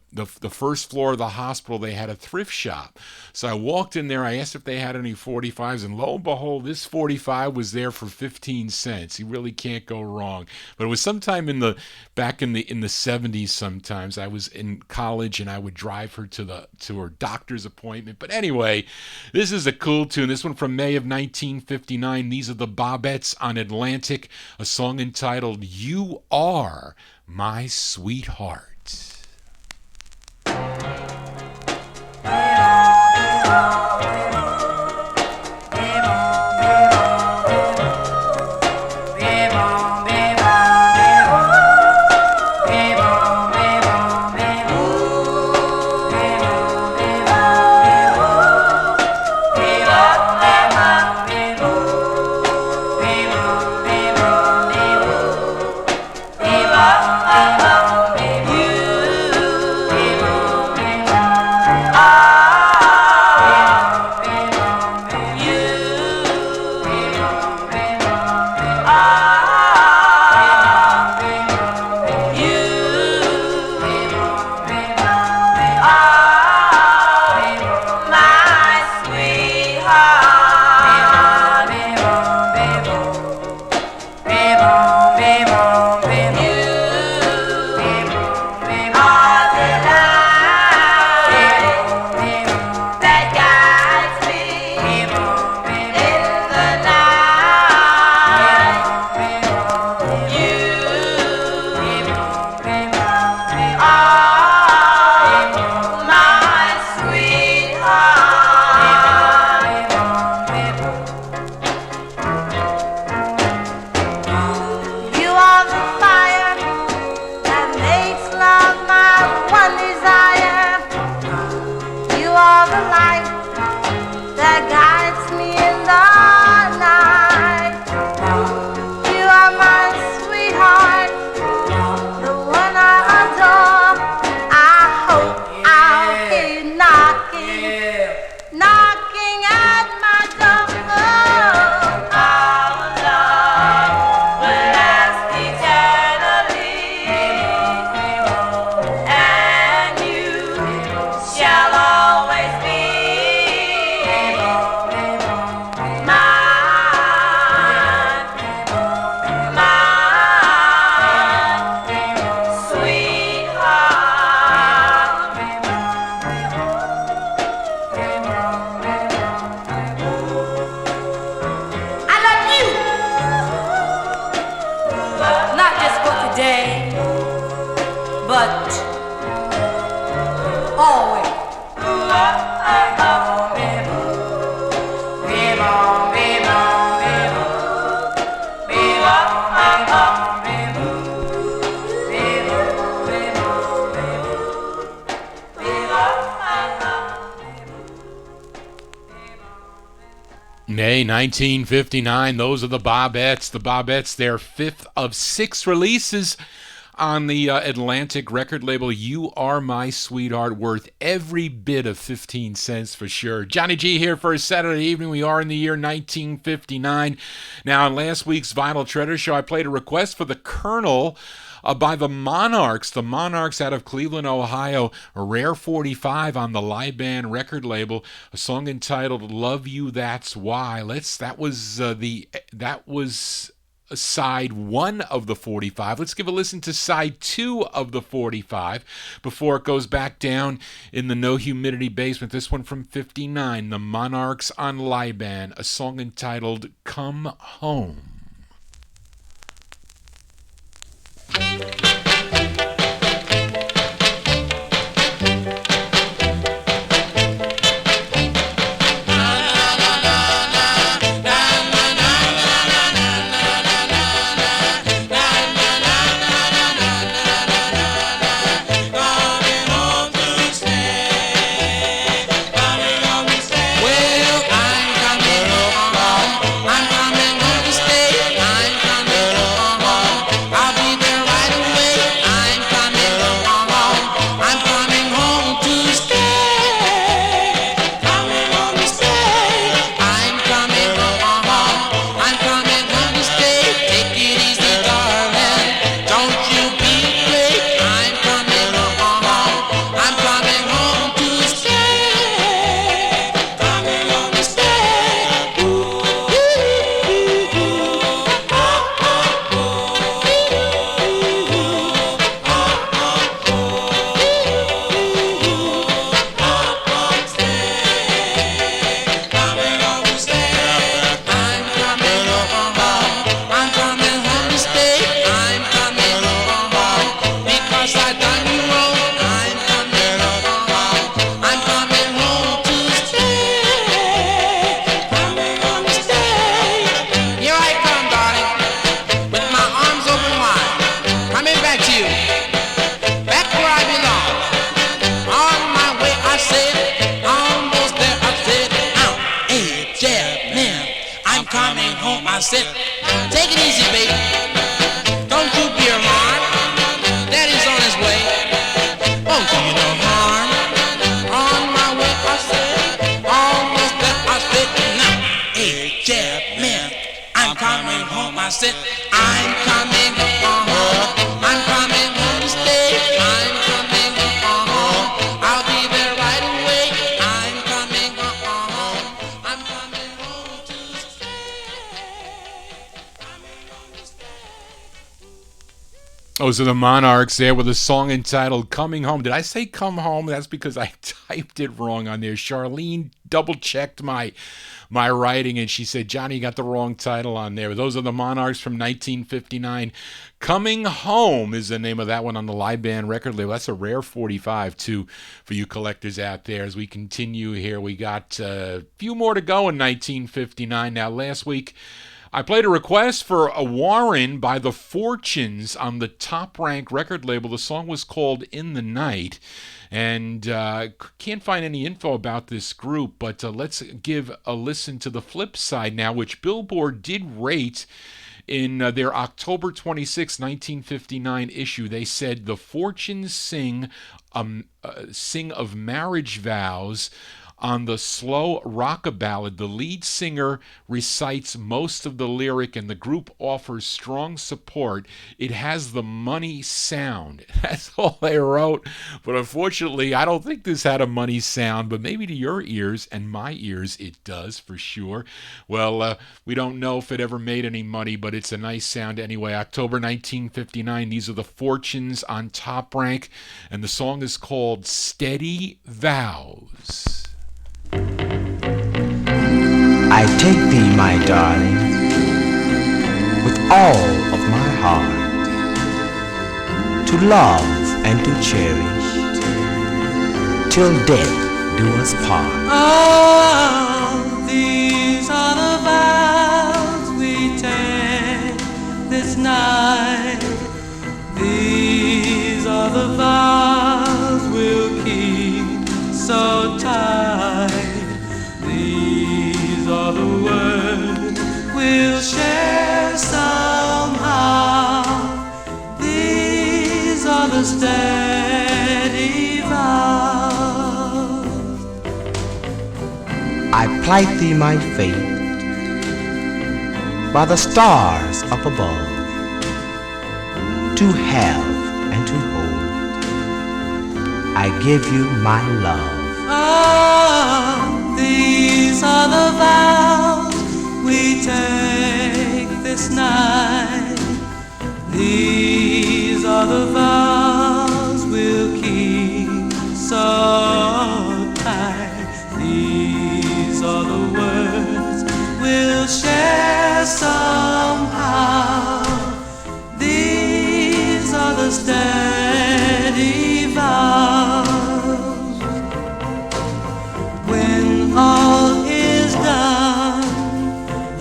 first floor of the hospital, they had a thrift shop. So I walked in there, I asked if they had any 45s, and lo and behold, this 45 was there for 15 cents. You really can't go wrong. But it was sometime back in the 70s sometimes. I was in college and I would drive her to her doctor's appointment. But anyway, this is a cool tune. This one from May of 1959. These are the Bobettes on Atlantic, a song entitled You Are My Sweetheart. May 1959, those are the Bobettes. The Bobettes, their fifth of 6 releases on the Atlantic record label. You Are My Sweetheart, worth every bit of 15 cents for sure. Johnny G here for a Saturday evening. We are in the year 1959. Now, on last week's Vinyltreasure Show, I played a request for the Colonel by the Monarchs. The Monarchs out of Cleveland, Ohio, a rare 45 on the Liban record label, a song entitled "Love You, That's Why." That was side 1 of the 45. Let's give a listen to side 2 of the 45 before it goes back down in the no humidity basement. This one from 59, the Monarchs on Liban, a song entitled "Come Home."
Take it easy, baby. Don't you be alarmed. Daddy's on his way. Won't do you no harm. On my way, I said. Almost there, I said. Now, hey, Jab, man, I'm coming home. I said, I'm coming home. I'm coming home to stay. I'm coming home. I'll be there right away. I'm coming home. I'm coming home to stay.
Those are the Monarchs there with a song entitled "Coming Home." Did I say "come home"? That's because I typed it wrong on there. Charlene double-checked my writing, and she said, "Johnny, you got the wrong title on there." Those are the Monarchs from 1959. "Coming Home" is the name of that one on the Liban record label. That's a rare 45, too, for you collectors out there. As we continue here, we got a few more to go in 1959. Now, last week, I played a request for a Warren by the Fortunes on the Top Rank record label. The song was called "In the Night," and can't find any info about this group, but let's give a listen to the flip side now, which Billboard did rate in their October 26, 1959 issue. They said the Fortunes sing of marriage vows. On the slow rock-a-ballad, the lead singer recites most of the lyric and the group offers strong support. It has the money sound. That's all they wrote. But unfortunately, I don't think this had a money sound, but maybe to your ears and my ears it does for sure. Well, we don't know if it ever made any money, but it's a nice sound anyway. October 1959, these are the Fortunes on Top Rank, and the song is called "Steady Vows."
I take thee, my darling, with all of my heart, to love and to cherish, till death do us part.
Oh, these are the vows we take this night. These are the vows we'll keep so tight. These are the words we'll share somehow. These are the steady vows.
I plight thee my faith by the stars up above, to have and to hold. I give you my love.
Ah, these are the vows we take this night. These are the vows we'll keep so tight. These are the words we'll share somehow. These are the steady vows. When all is done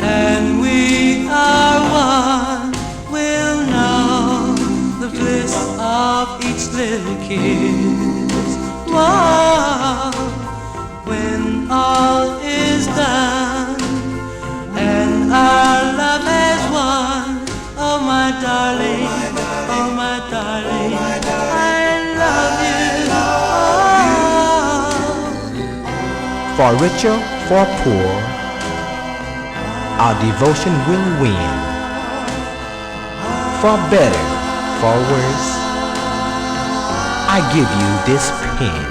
and we are one, we'll know the bliss of each little kiss. Whoa. When all is done and our love has won, oh my darling, oh my darling, I love you.
For richer, for poor, our devotion will win. For better, for worse, I give you this pen.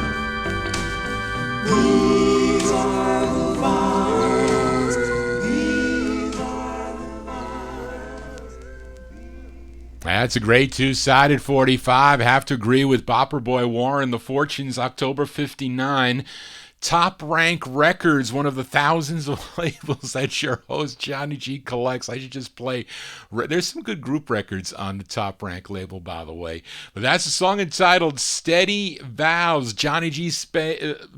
These are the vows. These are the vows.
That's a great two-sided 45. Have to agree with Bopper Boy Warren. The Fortunes, October 59. Top Rank Records, one of the thousands of labels that your host Johnny G collects. I should just play. There's some good group records on the Top Rank label, by the way. But that's a song entitled Steady Vows. Johnny G's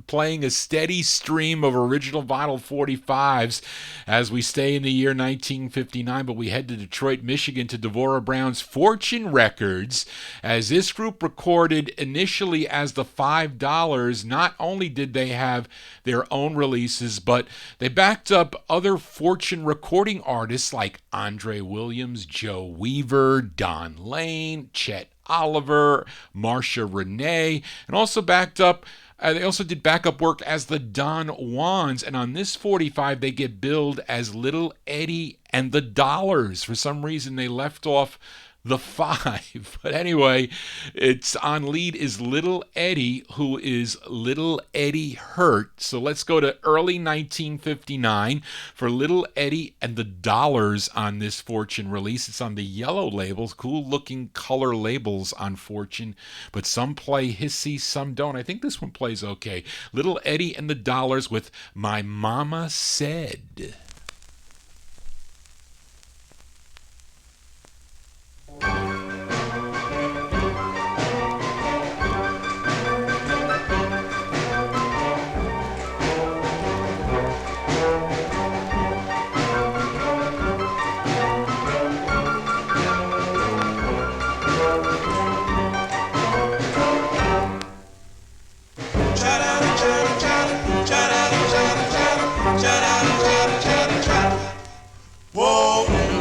playing a steady stream of original vinyl 45s as we stay in the year 1959. But we head to Detroit, Michigan to Devorah Brown's Fortune Records, as this group recorded initially as the $5. Not only did they have their own releases, but they backed up other Fortune recording artists like Andre Williams, Joe Weaver, Don Lane, Chet Oliver, Marsha Renee, and also backed up they also did backup work as the Don Juans, and on this 45 they get billed as Little Eddie and the Dollars. For some reason they left off the 5. But anyway, it's on lead is Little Eddie, who is Little Eddie Hurt. So let's go to early 1959 for Little Eddie and the Dollars on this Fortune release. It's on the yellow labels, cool looking color labels on Fortune, but some play hissy, some don't. I think this one plays okay. Little Eddie and the Dollars with My Mama Said.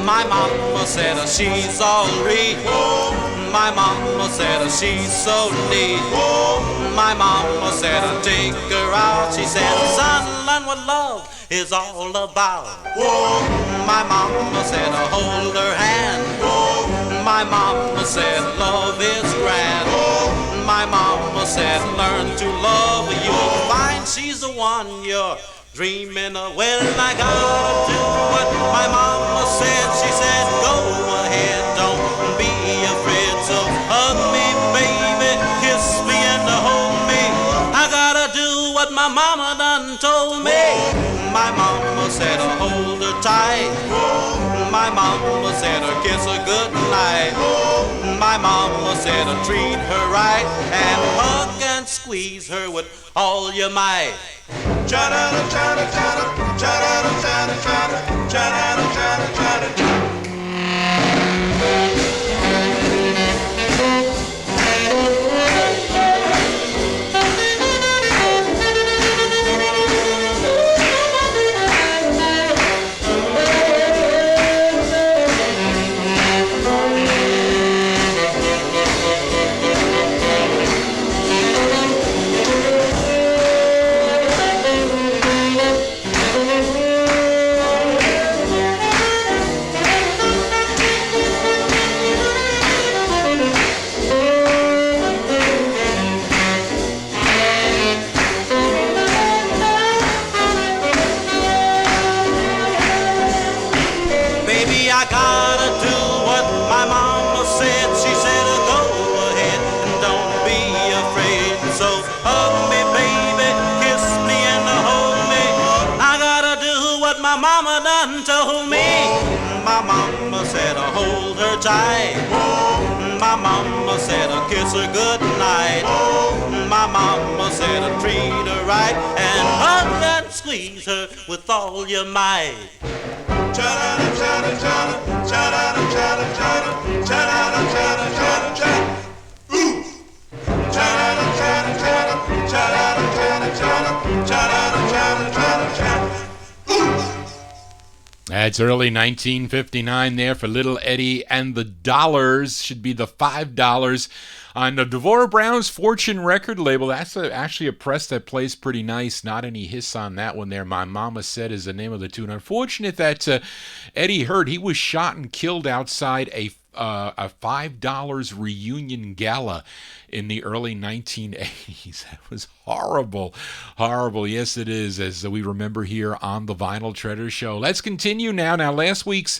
My mama said she's all right. My mama said she's so neat. My mama said take her out. She said, son, learn what love is all about. My mama said hold her hand. My mama said love is grand. My mama said learn to love. You'll find she's the one you're dreaming of. Well, I gotta do what my mama said. She said, go ahead, don't be afraid. So hug me, baby, kiss me and hold me. I gotta do what my mama done told me. My mama said, hold her tight. My mama said, kiss her good night. My mama said, treat her right and hug and squeeze her with all your might. Cha-da-da, cha-da, cha-da, cha-da-da, cha-da, cha-da, cha-da-da, cha-da, cha-da. jive. My mama said I kiss her good night. My mama said I treat her right and hug and squeeze her with all your might. Cha-da-da, cha-da, cha-da, cha-da-da, cha-da, cha-da, cha-da-da, cha-da, cha-da, cha-da. Ooh! Cha-da-da, cha-da, cha-da, cha-da-da, cha-da, cha-da, cha-da-da, cha-da, cha-da, cha-da. Ooh!
That's early 1959 there for Little Eddie and the Dollars. Should be the $5 on the Devorah Brown's Fortune record label. That's actually a press that plays pretty nice. Not any hiss on that one there. My Mama Said is the name of the tune. Unfortunate that Eddie Hurd, he was shot and killed outside a $5 reunion gala in the early 1980s. That was horrible. Horrible. Yes, it is, as we remember here on the Vinyltreasure Show. Let's continue now. Now, last week's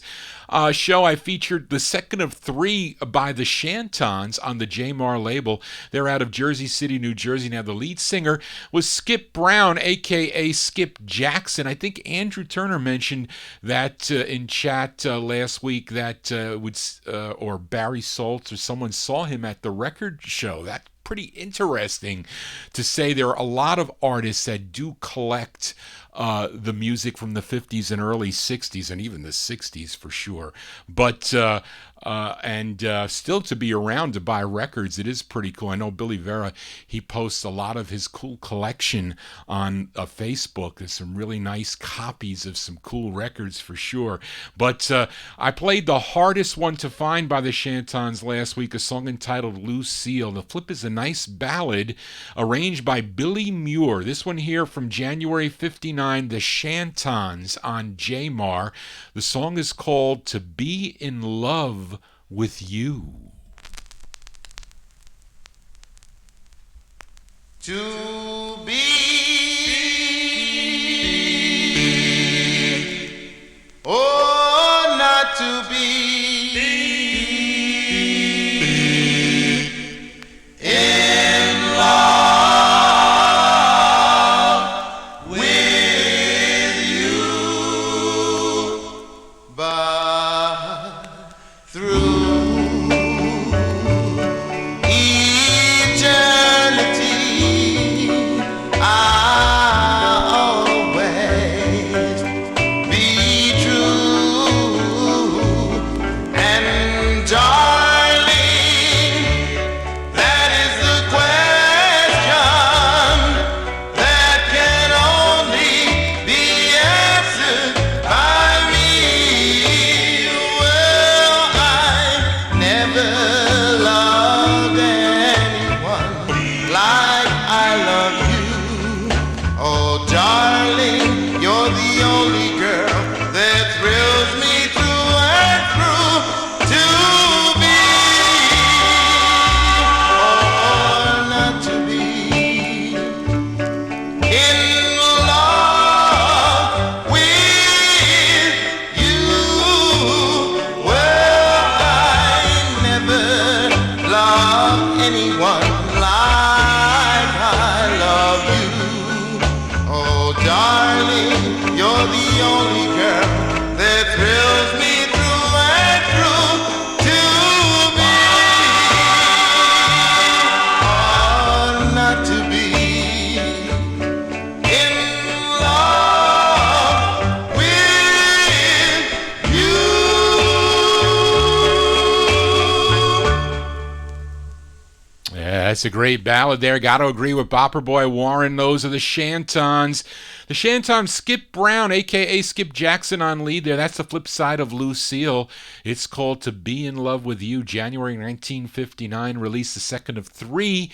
show, I featured the second of three by the Shantons on the J-Mar label. They're out of Jersey City, New Jersey. Now, the lead singer was Skip Brown, a.k.a. Skip Jackson. I think Andrew Turner mentioned that in chat last week that or Barry Saltz or someone saw him at the record show. That's pretty interesting to say. There are a lot of artists that do collect the music from the 50s and early 60s and even the 60s for sure. But still to be around to buy records, it is pretty cool. I know Billy Vera, he posts a lot of his cool collection on Facebook. There's some really nice copies of some cool records for sure. But I played the hardest one to find by the Shantons last week, a song entitled Lucille. The flip is a nice ballad arranged by Billy Muir. This one here from January 59, the Shantons on J-Mar. The song is called To Be in Love with You.
To be, oh, not to be in love with you, but through eternity I'll always be true. And darling, that is the question that can only be answered by me. Well, I never loved anyone like I love you. Oh, darling, you're the only girl that thrills me through and through. To be or not to be in love with you. Well, I never loved anyone like I love you. Oh, darling, you're the only girl that thrills me through and through. To be or not to be in love with you.
Yeah, that's a great ballad there. Got to agree with Bopper Boy Warren. Those are the Shantons. The Shantons, Skip Brown, a.k.a. Skip Jackson on lead there. That's the flip side of Lucille. It's called To Be in Love with You. January 1959, released the second of three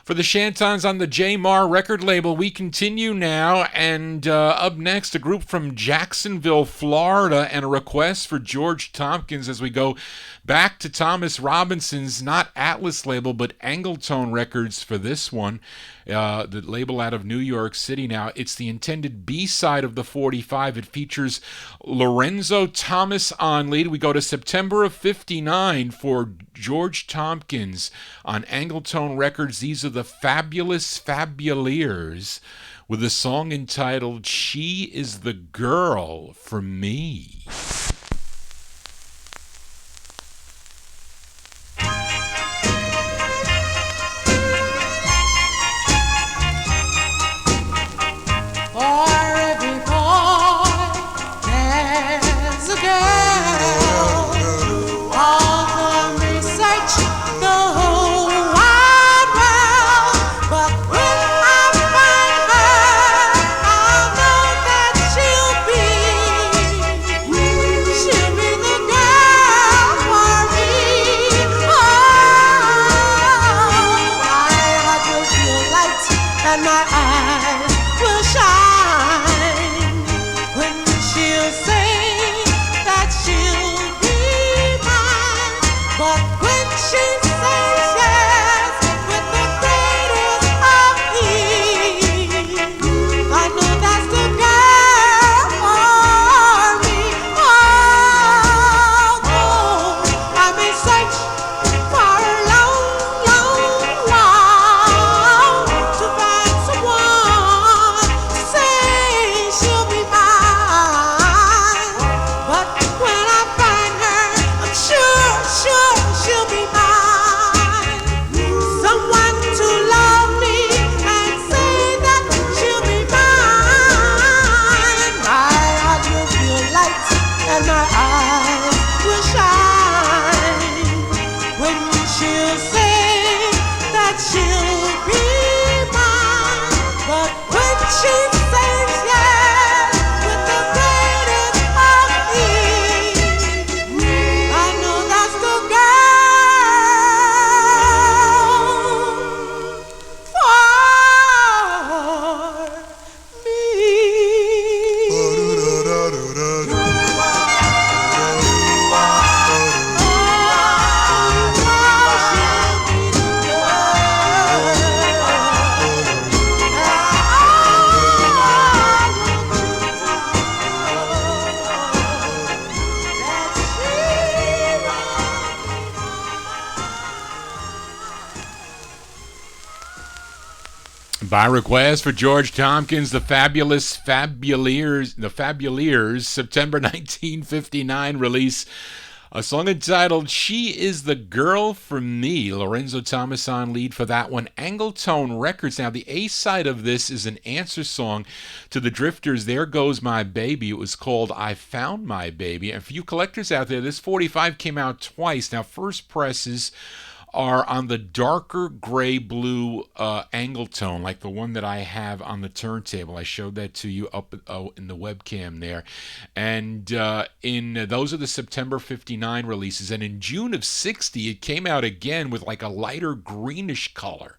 for the Shantons on the J-Mar record label. We continue now, and up next, a group from Jacksonville, Florida, and a request for George Tompkins as we go back to Thomas Robinson's, not Atlas label, but Angletone Records for this one, the label out of New York City. Now, it's the intended B-side of the 45. It features Lorenzo Thomas on lead. We go to September of 59 for George Tompkins on Angletone Records. These are the Fabulous Fabuleers with a song entitled She Is the Girl for Me. By request for George Tompkins, the Fabuleers, September 1959 release, a song entitled She Is the Girl for Me. Lorenzo Thomas on lead for that one. Angletone Records. Now, the A-side of this is an answer song to the Drifters' There Goes My Baby. It was called I Found My Baby. And for you collectors out there, this 45 came out twice. Now, first presses are on the darker gray blue Angletone, like the one that I have on the turntable. I showed that to you up in the webcam there. And those are the September 59 releases. And in June of 60, it came out again with like a lighter greenish color.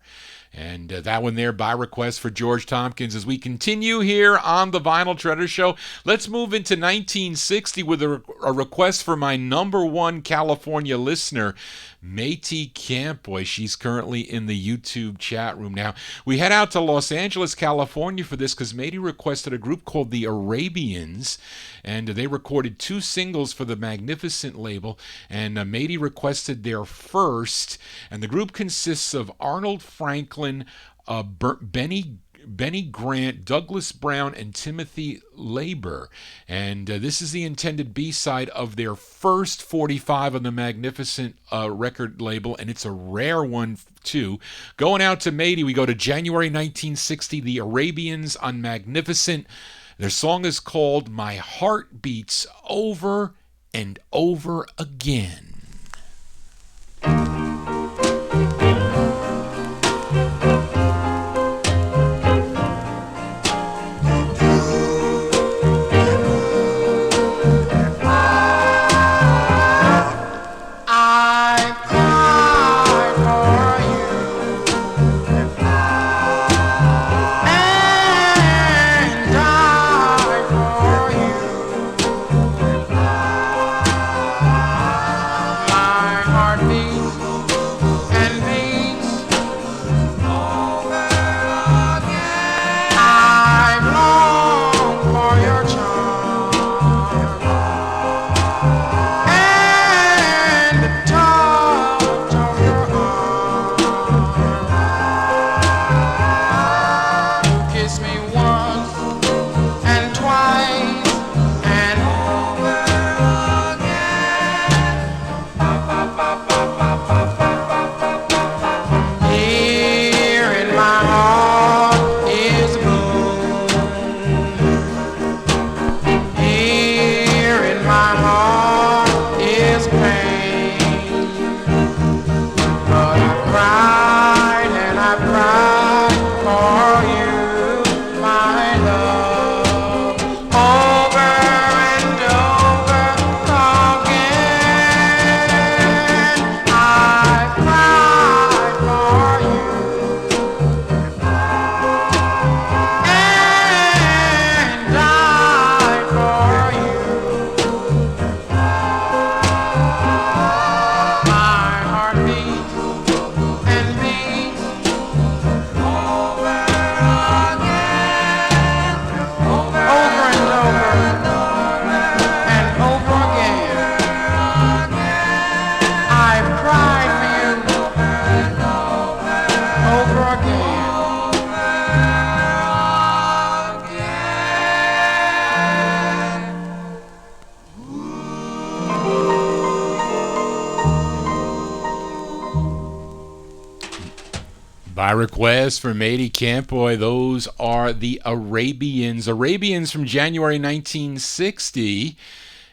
And that one there by request for George Tompkins. As we continue here on the Vinyl Treasure Show, let's move into 1960 with a request for my number one California listener, Métis Campboy. She's currently in the YouTube chat room. Now, we head out to Los Angeles, California for this because Métis requested a group called the Arabians, and they recorded 2 singles for the Magnificent label, and Métis requested their first, and the group consists of Arnold Franklin, Benny Grant, Douglas Brown, and Timothy Labor. And this is the intended B-side of their first 45 on the Magnificent record label, and it's a rare one too. Going out to Métis, we go to January 1960, the Arabians on Magnificent. Their song is called My Heart Beats Over and Over Again. By request from Matey Campoy, those are the Arabians. Arabians from January 1960.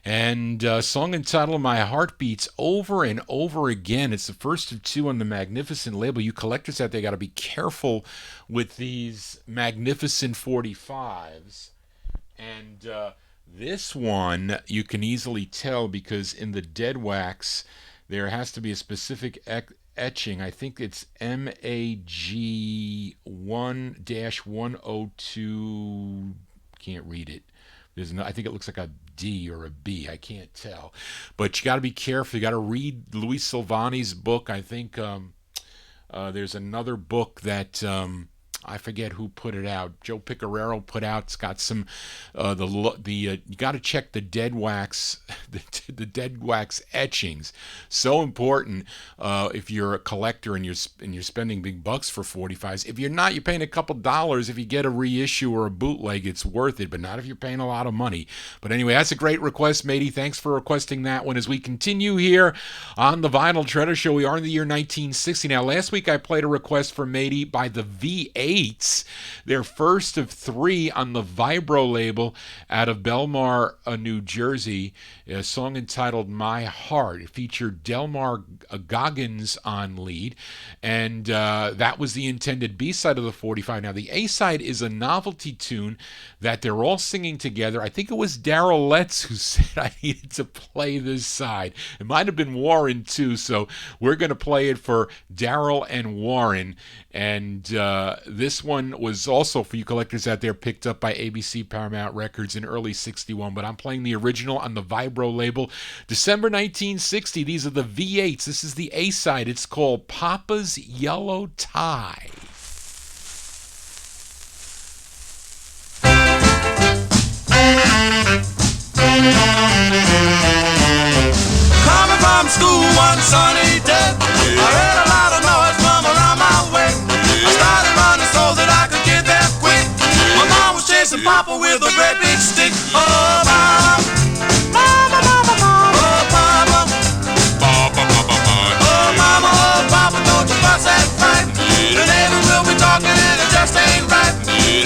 And a song entitled My Heart Beats Over and Over Again. It's the first of two on the Magnificent label. You collectors out there got to be careful with these Magnificent 45s. And this one you can easily tell because in the dead wax there has to be a specific etching. I think it's MAG 1-102. Can't read it. I think it looks like a D or a B. I can't tell. But you got to be careful. You got to read Luis Silvani's book. I think there's another book that I forget who put it out. Joe Picarero put out. It's got some you got to check the dead wax, the dead wax etchings. So important if you're a collector and you're spending big bucks for 45s. If you're not, you're paying a couple dollars. If you get a reissue or a bootleg, it's worth it. But not if you're paying a lot of money. But anyway, that's a great request, matey. Thanks for requesting that one. As we continue here on the Vinyltreasure Show, we are in the year 1960. Now, last week I played a request for matey by the V8. Their first of three on the Vibro label out of Belmar, New Jersey. A song entitled My Heart. It featured Delmar Goggins on lead, and that was the intended B-side of the 45. Now, the A-side is a novelty tune that they're all singing together. I think it was Darrell Letts who said I needed to play this side. It might have been Warren, too, so we're going to play it for Darrell and Warren. And this one was also, for you collectors out there, picked up by ABC Paramount Records in early 61. But I'm playing the original on the Vibro label. December 1960, these are the V8s. This is the A-side. It's called Papa's Yellow Tie.
Coming from school one sunny day, I heard a lot of noise from around my way. I started running so that I could get there quick. My mom was chasing Papa with a great big stick. Oh, mama, mama, mama, mama, oh, mama, Papa, Papa, oh, mama, oh, Papa, don't you fuss that fight. The neighbors will be talking and it just ain't right.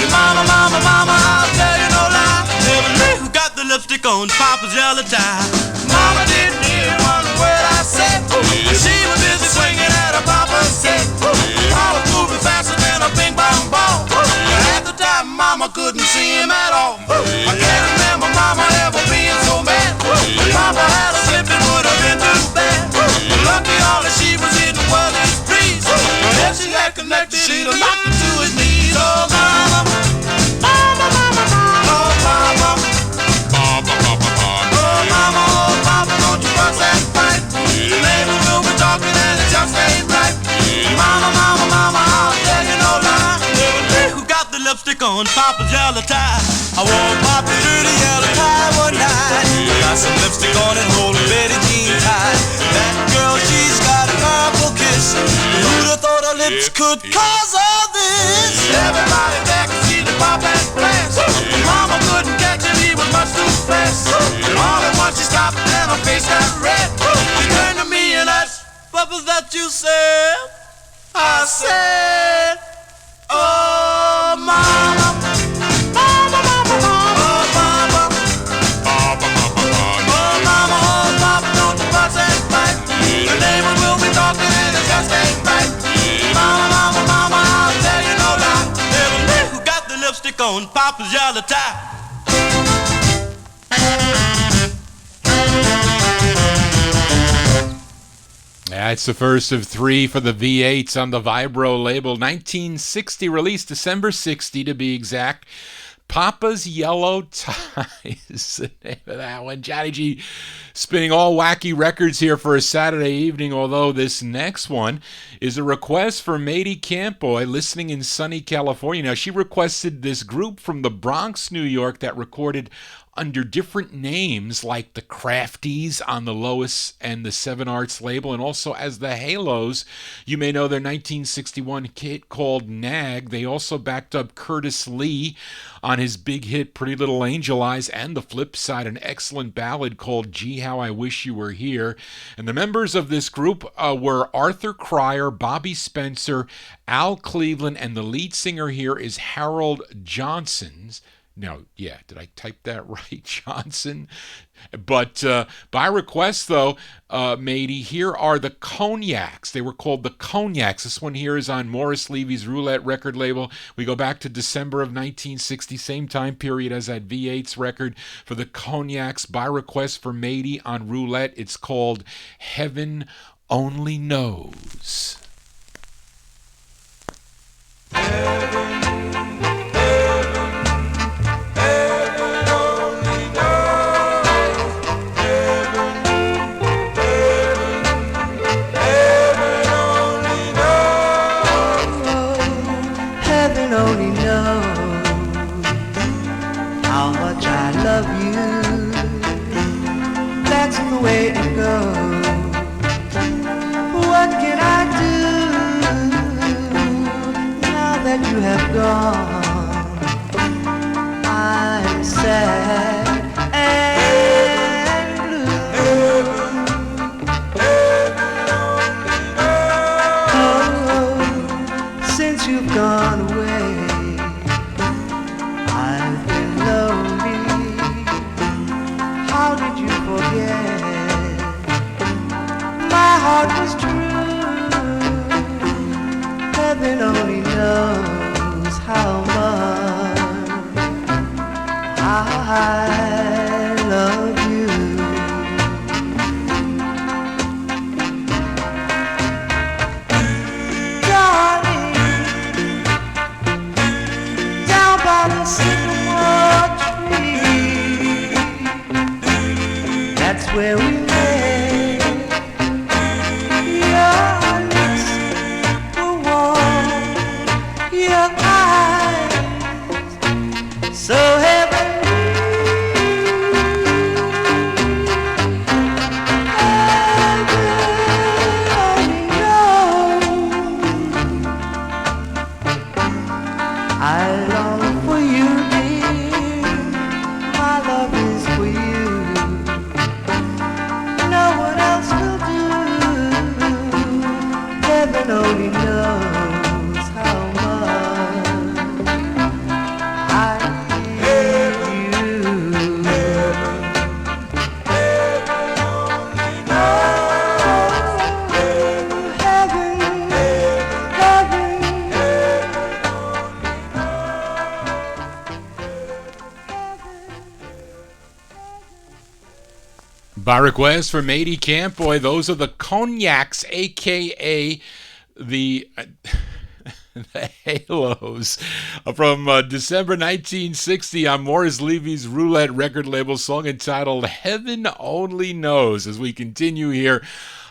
Mama, mama, mama, I'll tell you no lie. Never knew who got the lipstick on Papa's yellow tie. Mama didn't hear one word I said. She was busy swinging at her Papa's set. I was moving faster than a ping pong ball. At the time, Mama couldn't see him at all. I can't remember Mama ever being so mad. If Papa had a slip, it would have been too bad. Lucky all that she was hitting was his trees. If she had connected, she'd have knocked him to his knees. Oh, Mama, Mama, Mama, Mama, oh, Papa, Papa, Papa, oh, Mama, oh, Papa, don't you fuss that fight. The neighbors will be talking and it just ain't right. Mama, Mama, Mama, I'll tell you no lie. Never knew who got the lipstick on Papa's yellow tie. I wore Papa's dirty yellow tie one night. Got some lipstick on and holding Betty Jean tight. That girl, she's got a purple kiss. Who'd have thought her lips could cause all this? Everybody there could see the Papa had plans. Mama couldn't catch him, he was much too fast. All at once she stopped and her face got red. She turned to me and asked, what was that you said? I said, oh, Mama, Mama, Mama, Mama, oh, Mama, Papa, Papa, oh, Mama, oh, Papa, don't you fuss and fight. The neighbors will be talking and it just ain't right. Mama, Mama, Mama, I'll tell you no lie. Never knew who got the lipstick on Papa's yellow tie.
That's the first of three for the V8s on the Vibro label. 1960 release, December 60 to be exact. Papa's Yellow Tie is the name of that one. Johnny G spinning all wacky records here for a Saturday evening, although this next one is a request for Matey Campoy, listening in sunny California. Now, she requested this group from the Bronx, New York, that recorded under different names like the Crafties on the Lois and the Seven Arts label, and also as the Halos. You may know their 1961 hit called Nag. They also backed up Curtis Lee on his big hit Pretty Little Angel Eyes, and the flip side, an excellent ballad called Gee How I Wish You Were Here. And the members of this group were Arthur Cryer, Bobby Spencer, Al Cleveland, and the lead singer here is Harold Johnson's. No, yeah, did I type that right, Johnson? But by request, though, matey, here are the Cognacs. They were called the Cognacs. This one here is on Morris Levy's Roulette record label. We go back to December of 1960, same time period as that V8's record for the Cognacs. By request for matey on Roulette, it's called Heaven Only Knows.
The way it goes. What can I do now that you have gone? I'm sad and blue. Oh, since you've gone away, I've been lonely. How did you forget? My heart was true. Heaven only knows how much I love you. Darling, down by the sycamore tree, that's where we so heavenly, I long for you, dear. My love is for you. No one else will do. Heaven only knows how much I
by request for matey Campboy, those are the Cognacs, a.k.a. the Halos, from December 1960 on Morris Levy's Roulette record label, song entitled Heaven Only Knows. As we continue here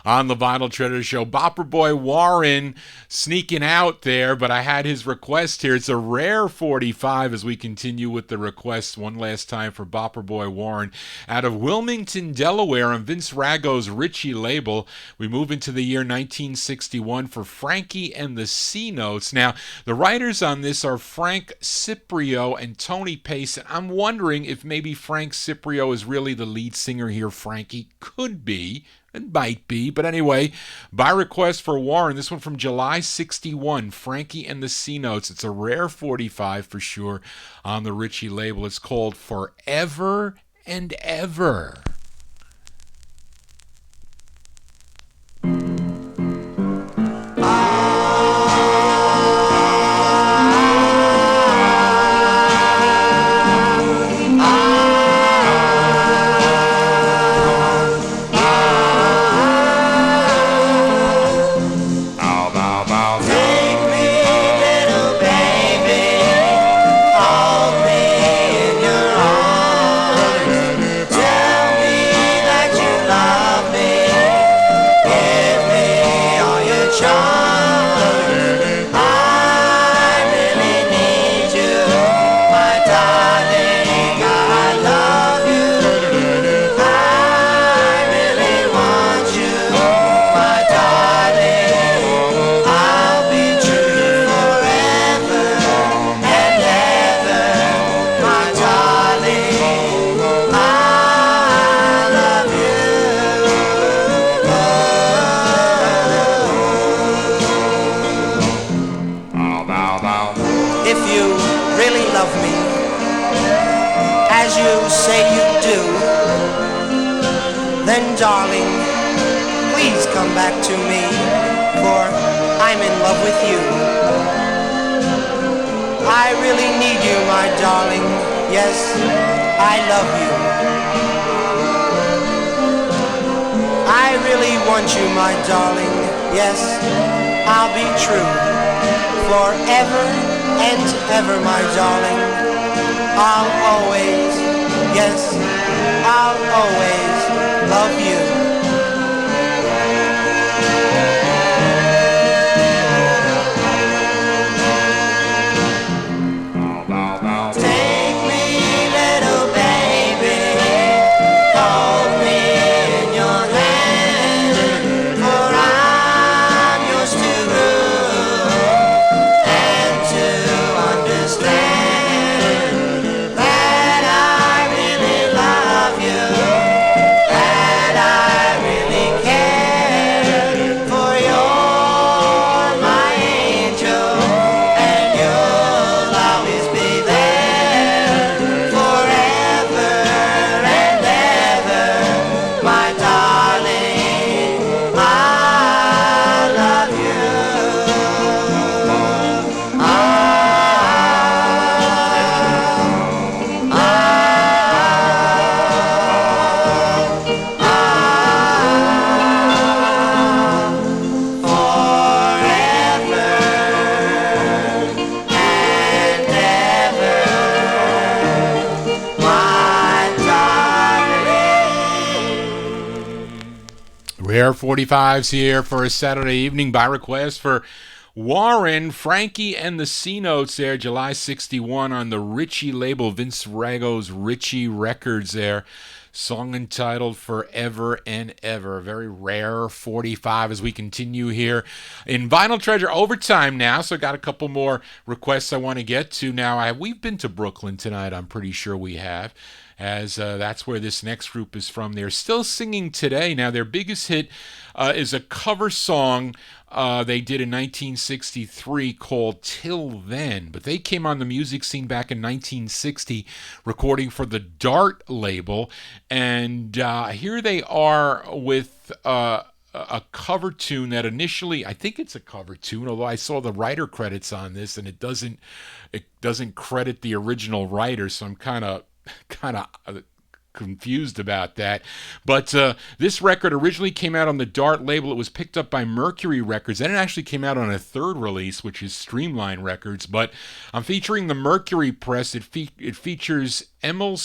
on the Vinyltreasure Show, Bopper Boy Warren sneaking out there, but I had his request here. It's a rare 45 as we continue with the requests one last time for Bopper Boy Warren. Out of Wilmington, Delaware, on Vince Rago's Ritchie label, we move into the year 1961 for Frankie and the C-Notes. Now, the writers on this are Frank Ciprio and Tony Pace, and I'm wondering if maybe Frank Ciprio is really the lead singer here. Frankie could be. It might be, but anyway, by request for Warren, this one from July 61, Frankie and the C-Notes. It's a rare 45 for sure on the Ritchie label. It's called Forever and Ever.
tell me love me as you say you do, then darling, please come back to me, for I'm in love with you. I really need you, my darling, yes, I love you. I really want you, my darling, yes, I'll be true, forever and ever, my darling. I'll always, yes, I'll always love you. Take me, little baby, hold me in your hand, for I'm yours to rule and to understand that I really love you, that I really care, for you're my angel and you'll always be there forever and ever, my darling. I love you.
Rare 45s here for a Saturday evening by request for Warren, Frankie, and the C-Notes there, July 61 on the Ritchie label, Vince Rago's Ritchie Records there. Song entitled Forever and Ever. Very rare 45 as we continue here in Vinyl Treasure Overtime now. So I got a couple more requests I want to get to now. We've been to Brooklyn tonight, I'm pretty sure we have, as that's where this next group is from. They're still singing today. Now, their biggest hit is a cover song they did in 1963 called Till Then, but they came on the music scene back in 1960 recording for the Dart label, and here they are with a cover tune that initially, I think it's a cover tune, although I saw the writer credits on this and it doesn't credit the original writer, so I'm kind of confused about that. But this record originally came out on the Dart label. It was picked up by Mercury Records. Then it actually came out on a third release, which is Streamline Records. But I'm featuring the Mercury press. It features Emil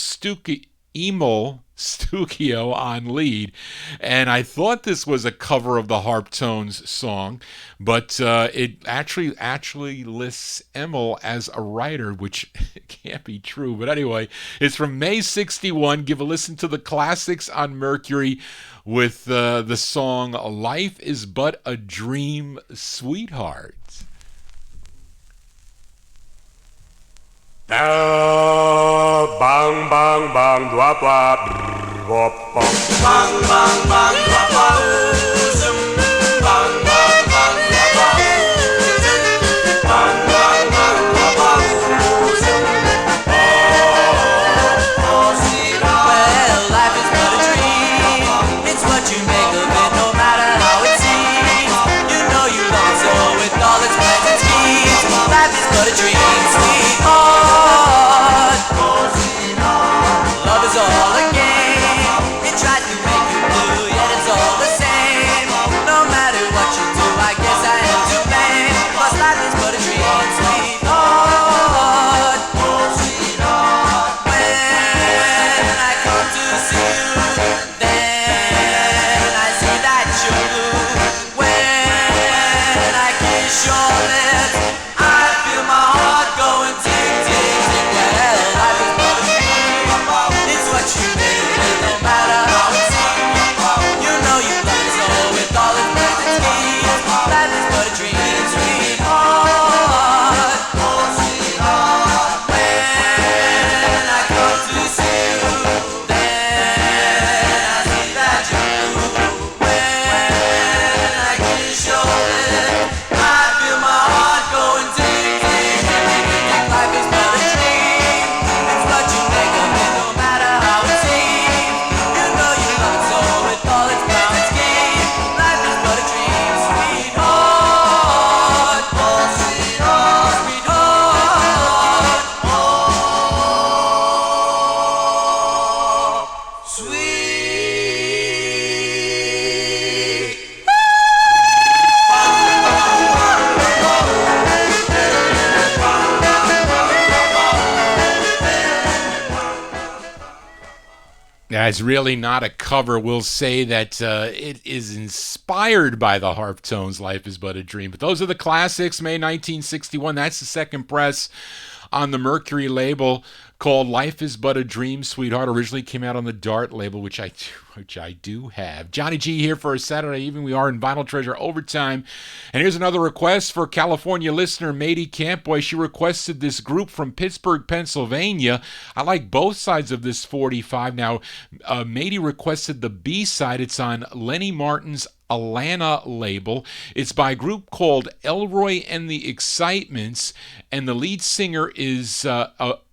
Stukio on lead, and I thought this was a cover of the Harptones song, but it actually lists Emil as a writer, which can't be true. But anyway, it's from May 61. Give a listen to the classics on Mercury with the song Life is But a Dream, Sweetheart.
Bang bang bang dwa dwa wop wop. Bang bang bang dwa dwa. Bang bang bang dwa dwa. Bang bang bang dwa dwa.
Oh, sweetheart. Well, life is but a dream. It's what you make of it, no matter how it seems. You know you love it so with all its plans and schemes. Life is but a dream, sweetheart. Love is all a game. It tries to make you blue, yet it's all the same.
Yeah, it's really not a cover. We'll say that it is inspired by the Harp Tones' Life is But a Dream. But those are the classics, May 1961. That's the second press on the Mercury label called Life is But a Dream, Sweetheart. Originally came out on the Dart label, which I do have. Johnny G here for a Saturday evening. We are in Vinyl Treasure Overtime. And here's another request for California listener Mady Campboy. She requested this group from Pittsburgh, Pennsylvania. I like both sides of this 45. Now, Mady requested the B-side. It's on Lenny Martin's Alana label. It's by a group called Elroy and the Excitements, and the lead singer is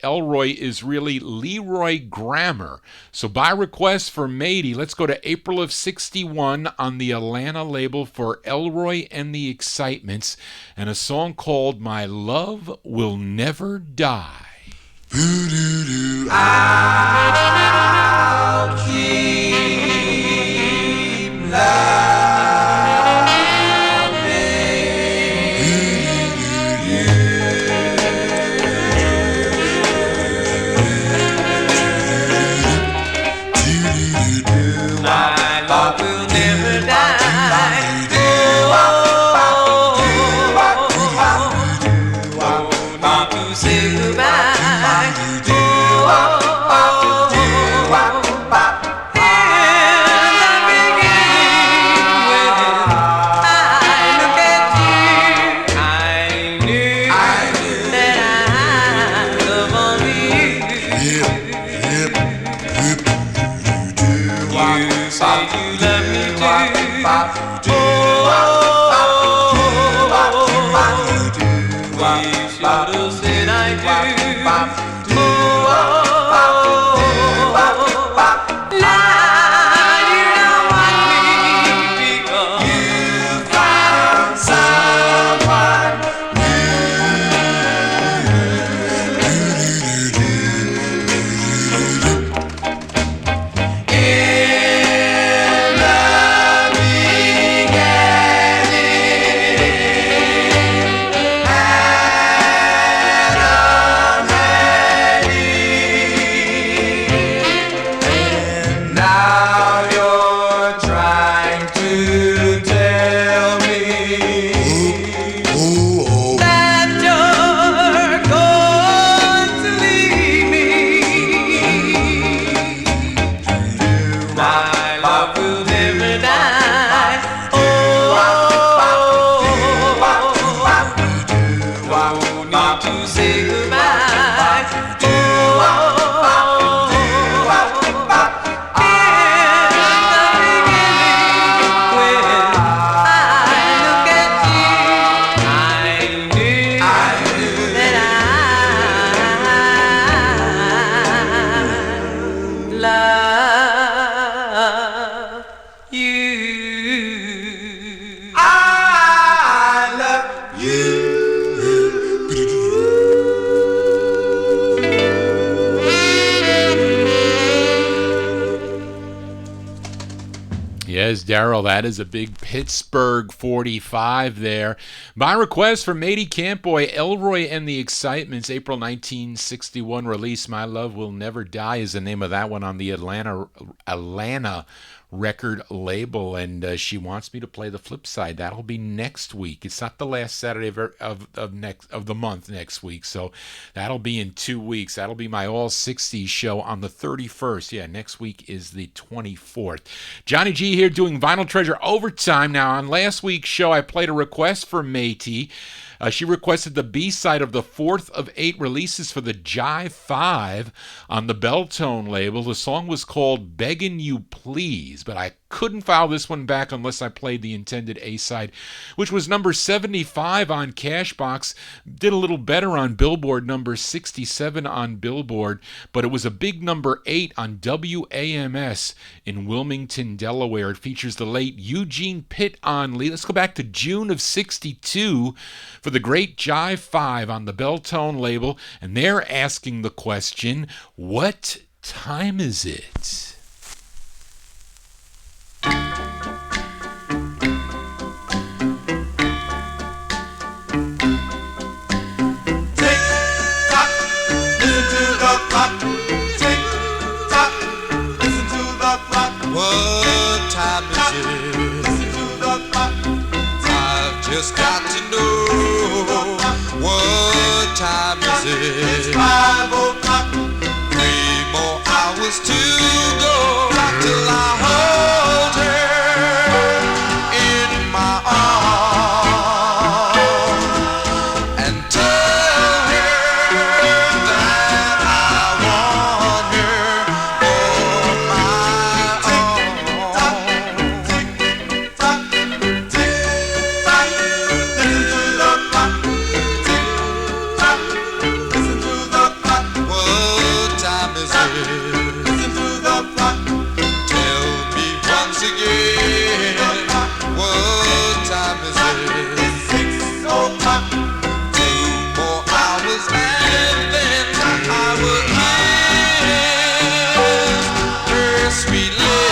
Elroy is really Leroy Grammer. So by request for Mady, let's go to April of 61 on the Alana label for Elroy and the Excitements, and a song called My Love Will Never Die.
I'll keep loving.
Daryl, that is a big Pittsburgh 45 there. By request from Mady Campboy, Elroy and the Excitements, April 1961 release. My Love Will Never Die is the name of that one on the Alana record label, and she wants me to play the flip side. That'll be next week. It's not the last Saturday of the month next week, so that'll be in 2 weeks. That'll be my All 60s show on the 31st. Yeah, next week is the 24th. Johnny G here doing Vinyl Treasure Overtime. Now, on last week's show, I played a request for Mady. She requested the B-side of the 4th of 8 releases for the Jive 5 on the Belltone label. The song was called Beggin' You Please, but I couldn't file this one back unless I played the intended A-side, which was number 75 on Cashbox. Did a little better on Billboard, number 67 on Billboard, but it was a big number 8 on WAMS in Wilmington, Delaware. It features the late Eugene Pitt on lead. Let's go back to June of 62 for the great Jive 5 on the Belltone label, and they're asking the question, what time is it?
Listen to
to know what time is it. It's 5:00. 3 more hours to go till I hold her in my arms and tell her that I want her for my own. Tick tock, tick tock, listen to the clock. Tick tock, listen to the clock. What time is it? Listen to the clock. Tell me once again. What time is it? It's 6:00. 2 more hours and then I will kiss her sweet lips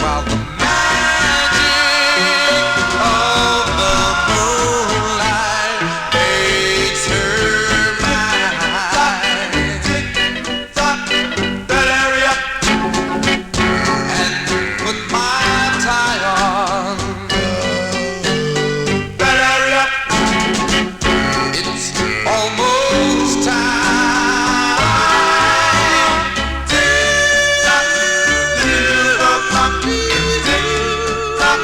while the magic of the moonlight makes her mine. Tick tock, that area, and put my tie on. That area, it's almost time. Tick tock, listen to the clock. Tick tock,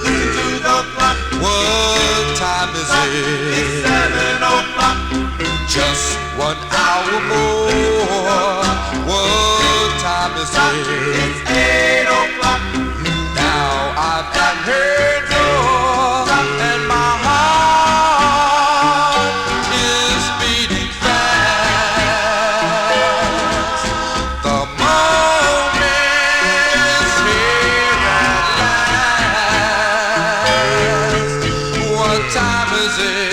listen to the clock. What time is it? It's 7:00. Just 1 hour more. What time is it? It's 8:00. Now I'm at her door and my heart is beating fast. The moment's here at last. What time is it?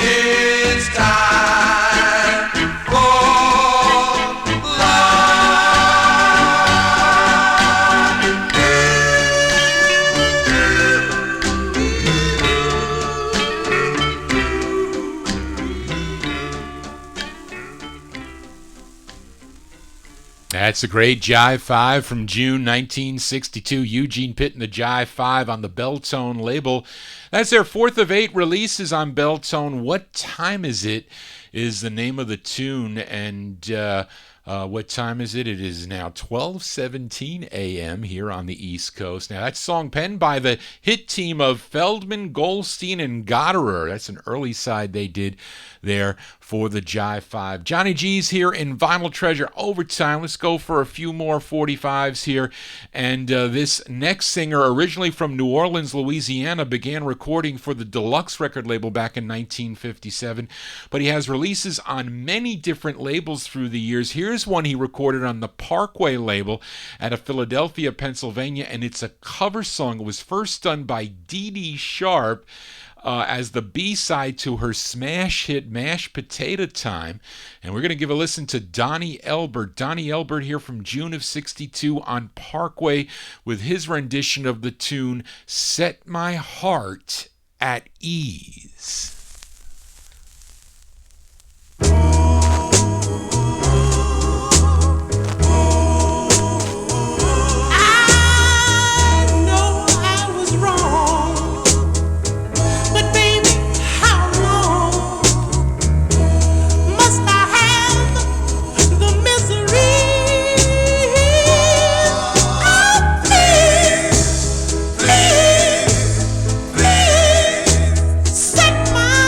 It's time for love.
That's a great Jive 5 from June 1962. Eugene Pitt and the Jive 5 on the Belltone label. That's their fourth of 8 releases on Belltone. What Time Is It is the name of the tune, and what time is it? It is now 12:17 a.m. here on the East Coast. Now, that's a song penned by the hit team of Feldman, Goldstein, and Gotterer. That's an early side they did there for the Jive 5. Johnny G's here in Vinyl Treasure Overtime. Let's go for a few more 45s here. And this next singer, originally from New Orleans, Louisiana, began recording for the Deluxe record label back in 1957. But he has releases on many different labels through the years. Here's one he recorded on the Parkway label out of Philadelphia, Pennsylvania, and it's a cover song. It was first done by Dee Dee Sharp as the B-side to her smash hit Mashed Potato Time. And we're going to give a listen to Donnie Elbert. Donnie Elbert here from June of 62 on Parkway with his rendition of the tune Set My Heart at Ease.
Set my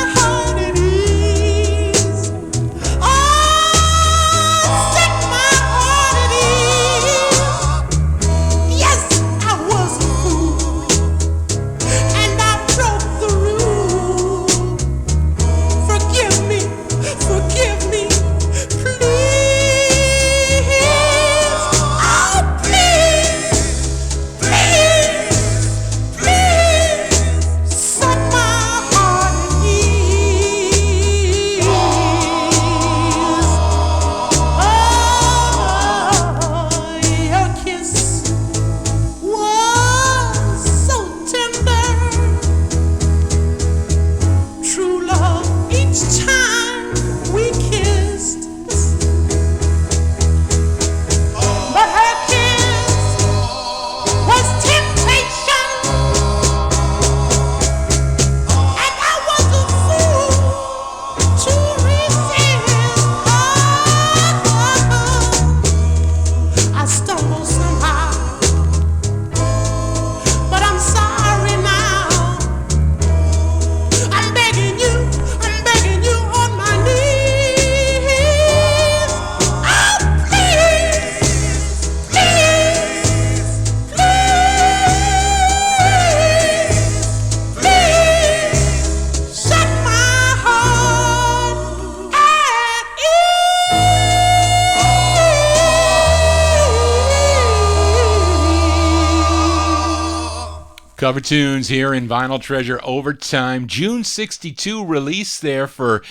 Cover tunes here in Vinyl Treasure Overtime. June 62 release there for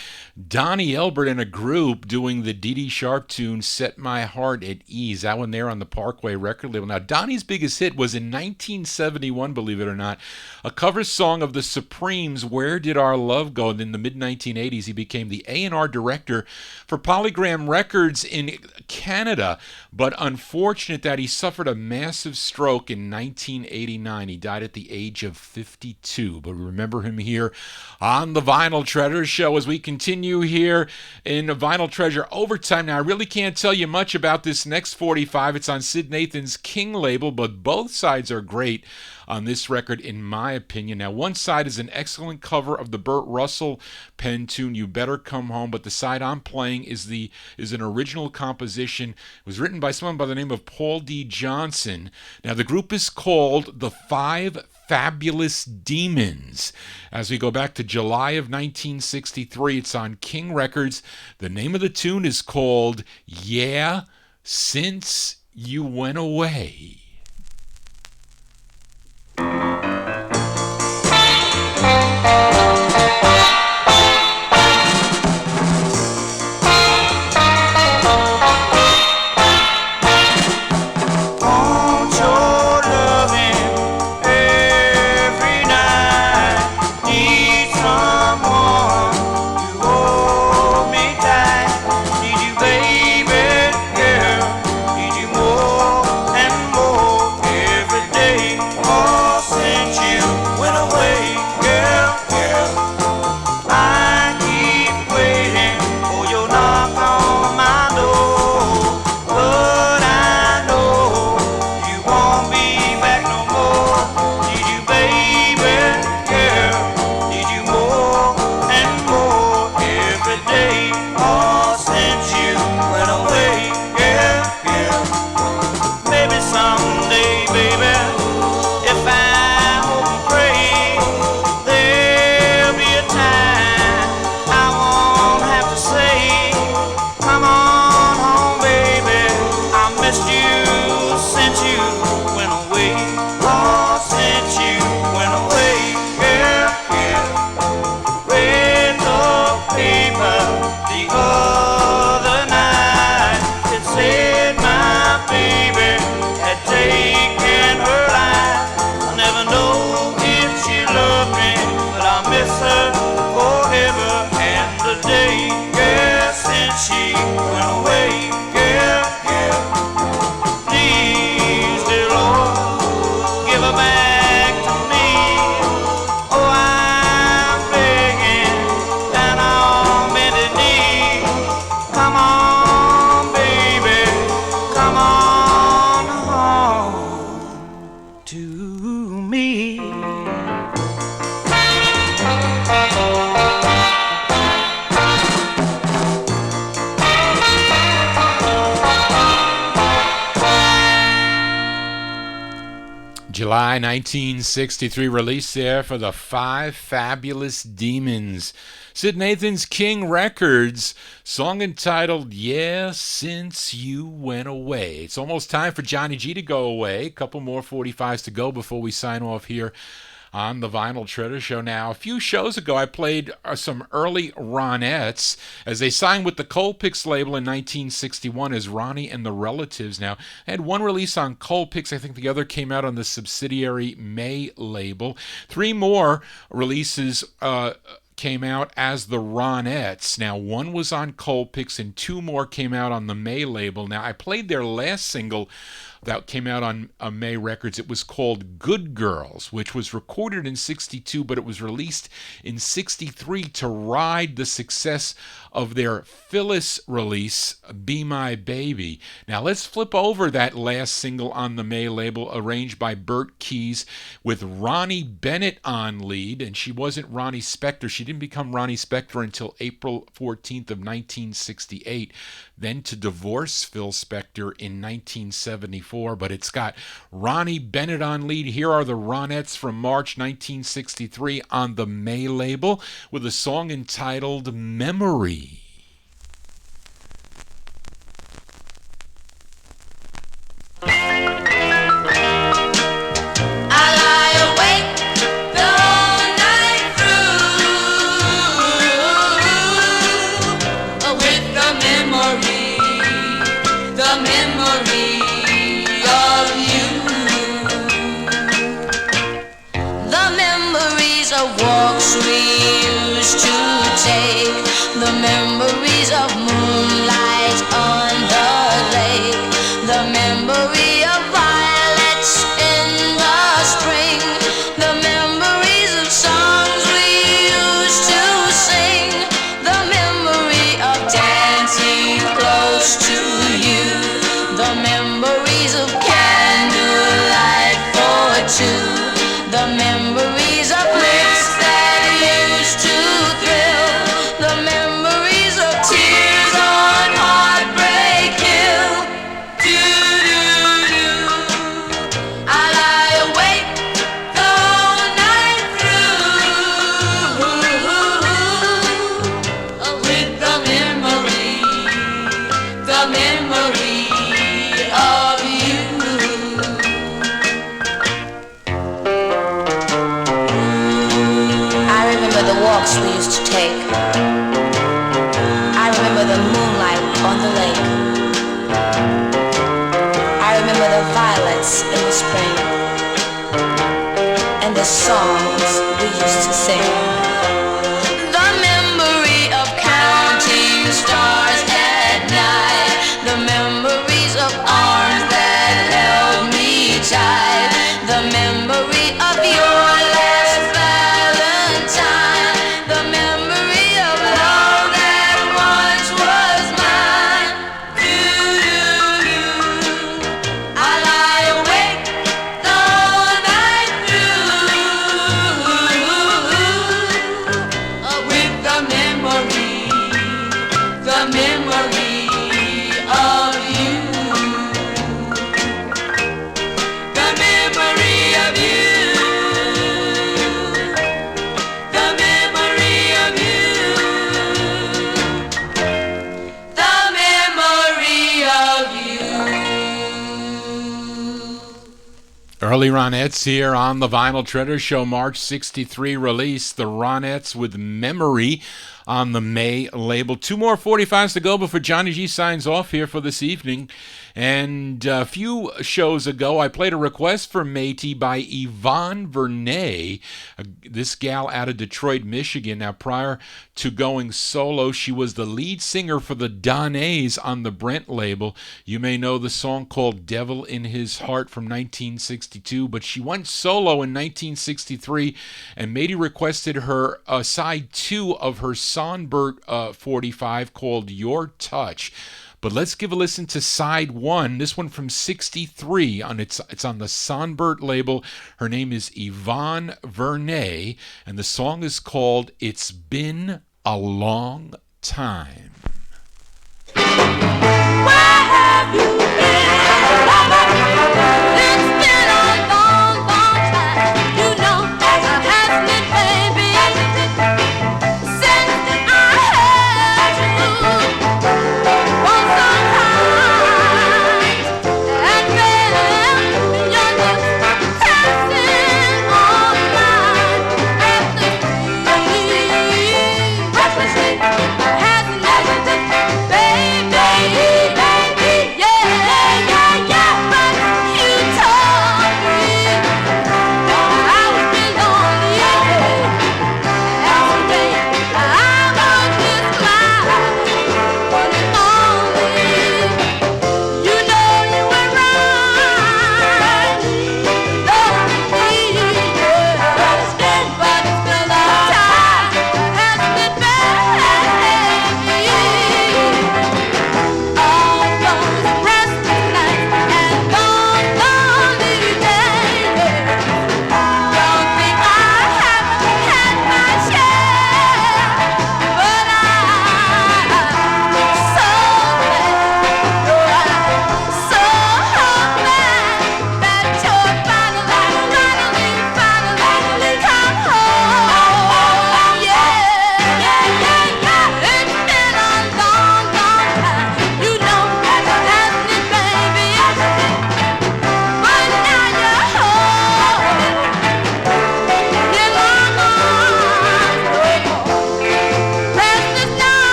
Donnie Elbert and a group doing the Dee Dee Sharp tune Set My Heart at Ease. That one there on the Parkway record label. Now, Donnie's biggest hit was in 1971, believe it or not, a cover song of the Supremes, Where Did Our Love Go? And in the mid-1980s, he became the A&R director for Polygram Records in Canada. But unfortunate that he suffered a massive stroke in 1989. He died at the age of 52. But remember him here on the Vinyl Treasure Show as we continue here in Vinyl Treasure Overtime. Now, I really can't tell you much about this next 45. It's on Sid Nathan's King label, but both sides are great on this record, in my opinion. Now, one side is an excellent cover of the Burt Russell pen tune, You Better Come Home, but the side I'm playing is an original composition. It was written by someone by the name of Paul D. Johnson. Now, the group is called The Five Fabulous Demons. As we go back to July of 1963, it's on King Records. The name of the tune is called Yeah, Since You Went Away. July 1963 release there for the Five Fabulous Demons. Sid Nathan's King Records, song entitled Yeah, Since You Went Away. It's almost time for Johnny G to go away. A couple more 45s to go before we sign off here on the Vinyl Treasure Show. Now, a few shows ago, I played some early Ronettes as they signed with the Colpix label in 1961 as Ronnie and the Relatives. Now, I had one release on Colpix. I think the other came out on the subsidiary May label. Three more releases came out as the Ronettes. Now, one was on Colpix and two more came out on the May label. Now, I played their last single that came out on May Records. It was called Good Girls, which was recorded in 62, but it was released in 63 to ride the success of their Phyllis release, Be My Baby. Now let's flip over that last single on the May label, arranged by Bert Keys, with Ronnie Bennett on lead, and she wasn't Ronnie Spector. She didn't become Ronnie Spector until April 14th of 1968, then to divorce Phil Spector in 1974, but it's got Ronnie Bennett on lead. Here are the Ronettes from March 1963 on the May label with a song entitled Memory.
I lie awake of walks we used to take, the memories of moonlight on the lake, the memory of violets in the spring, the memories of songs we used to sing, the memory of dancing close to you, the memories of candlelight for two, the memories of lips that used to thrill, the memories of tears on Heartbreak Hill. Do-do-do. I lie awake the whole night through with the memory of you. I remember the walks we used to take. I remember the moonlight on the lake. I remember the violets in the spring and the songs we used to sing. The memory of counting stars at night, the memories of arms that held me tight, the memory of your last Valentine, the memory of love that once was mine. Do-do-do. I lie awake the whole night through with the memory of you. The memory of you. The memory of you. The memory of you.
Early Ronettes here on the Vinyltreasure Show, March 63 release. The Ronettes with Memory on the May label. 2 more 45s to go before Johnny G signs off here for this evening. And a few shows ago, I played a request for Métis by Yvonne Vernay, this gal out of Detroit, Michigan. Now, prior to going solo, she was the lead singer for the Donnays on the Brent label. You may know the song called Devil in His Heart from 1962, but she went solo in 1963, and Métis requested her side 2 of her Songbird 45 called Your Touch. But let's give a listen to side 1, this one from 63. It's on the Songbird label. Her name is Yvonne Vernay, and the song is called It's Been a Long Time.
Where have you been? It's been a long, long time. You know as it has been, baby, since I had you. For some time, and then your lips passing on mine, breathlessly, has never been, baby, yeah, yeah, yeah. But you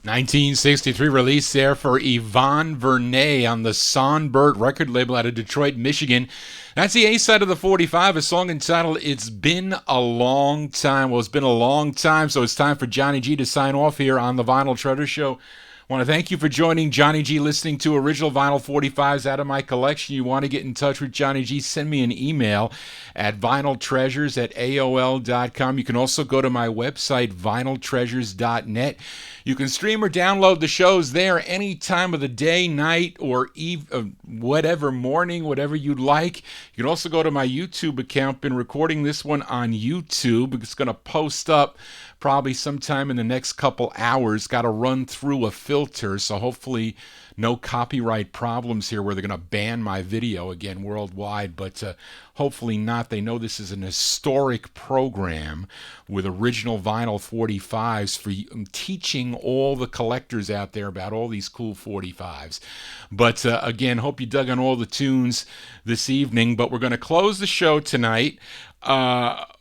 1963 release there for Yvonne Vernay on the Songbird record label out of Detroit, Michigan. That's the A side of the 45, a song entitled It's Been a Long Time. Well, it's been a long time, so it's time for Johnny G to sign off here on the Vinyltreasure Show. I want to thank you for joining Johnny G, listening to original vinyl 45s out of my collection. You want to get in touch with Johnny G, send me an email at vinyltreasures@aol.com. You can also go to my website, vinyltreasures.net. You can stream or download the shows there any time of the day, night, or whatever, morning, whatever you'd like. You can also go to my YouTube account. Been recording this one on YouTube. It's going to post up probably sometime in the next couple hours. Got to run through a filter, so hopefully no copyright problems here where they're going to ban my video again worldwide, but hopefully not. They know this is an historic program with original vinyl 45s for teaching all the collectors out there about all these cool 45s. But again, hope you dug on all the tunes this evening, but we're going to close the show tonight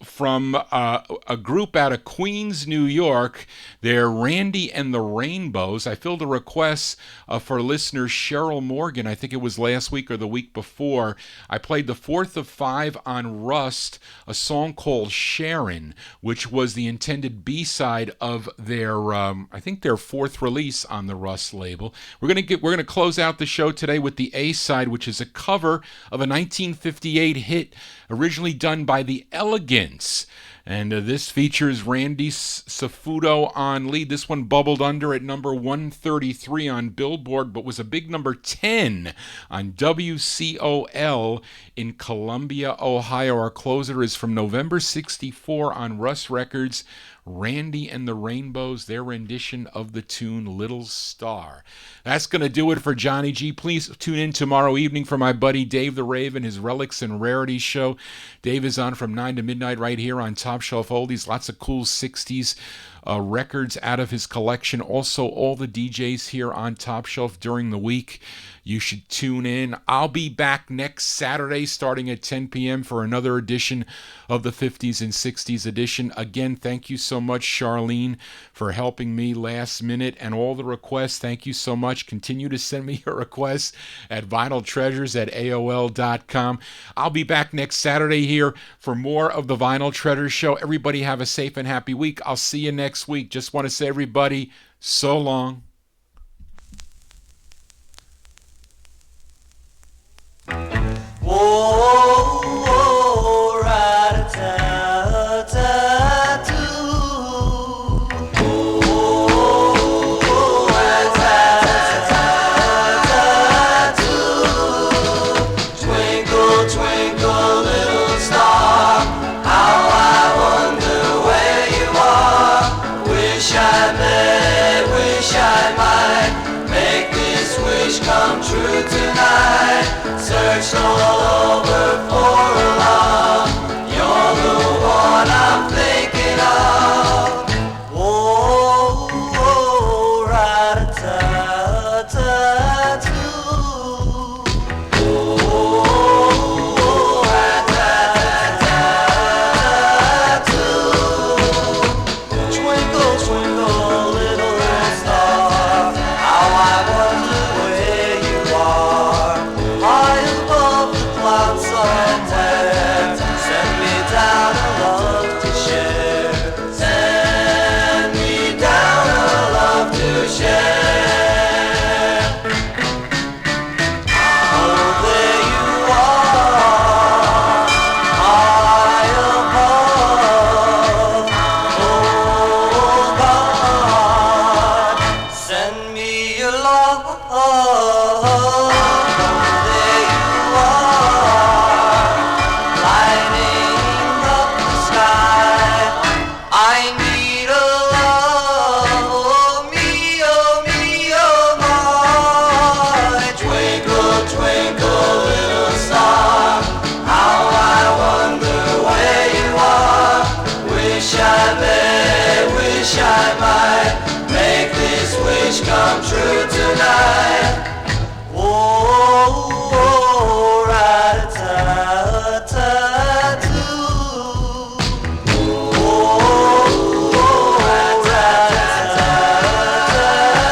from a group out of Queens, New York. They're Randy and the Rainbows. I filled a request for listener Cheryl Morgan. I think it was last week or the week before. I played the fourth of 5 on Rust, a song called Sharon, which was the intended B-side of their, I think their fourth release on the Rust label. We're gonna close out the show today with the A-side, which is a cover of a 1958 hit originally done by the Elegants. And this features Randy Safuto on lead. This one bubbled under at number 133 on Billboard, but was a big number 10 on WCOL in Columbia, Ohio. Our closer is from November 64 on Russ Records. Randy and the Rainbows, their rendition of the tune Little Star. That's going to do it for Johnny G. Please tune in tomorrow evening for my buddy Dave the Raven, his Relics and Rarities show. Dave is on from 9 to midnight right here on Top Shelf Oldies. Lots of cool 60s records out of his collection. Also, all the DJs here on Top Shelf during the week. You should tune in. I'll be back next Saturday starting at 10 p.m. for another edition of the 50s and 60s edition. Again, thank you so much, Charlene, for helping me last minute and all the requests. Thank you so much. Continue to send me your requests at vinyltreasures@aol.com. I'll be back next Saturday here for more of the Vinyltreasure Show. Everybody have a safe and happy week. I'll see you next week. Just want to say, everybody, so long.
Whoa, rat-a-tat-tat-too. Whoa, rat-a-tat-tat-too. Twinkle, twinkle, little star, how I wonder where you are. Wish I may, wish I might make this wish come true tonight. Searched all over for a love, you're the one I'm thinking of. Whoa, whoa, rat-a-tat-tat-too. Whoa, rat-a-tat-tat-too. Twinkle, twinkle, little star, how I wonder where you are. High above the clouds somewhere, send me down a love to share. Send me down a love to share. Oh, there you are, high above. Oh, God, send me your love. There you are, lighting up the sky. I need a love, oh me, oh my. Twinkle, twinkle, little star, how I wonder where you are. Wish I may, wish I might make this wish come true tonight. Whoa, whoa, rat-a-tat-tat-too. Whoa, whoa, rat-a-tat-tat-too.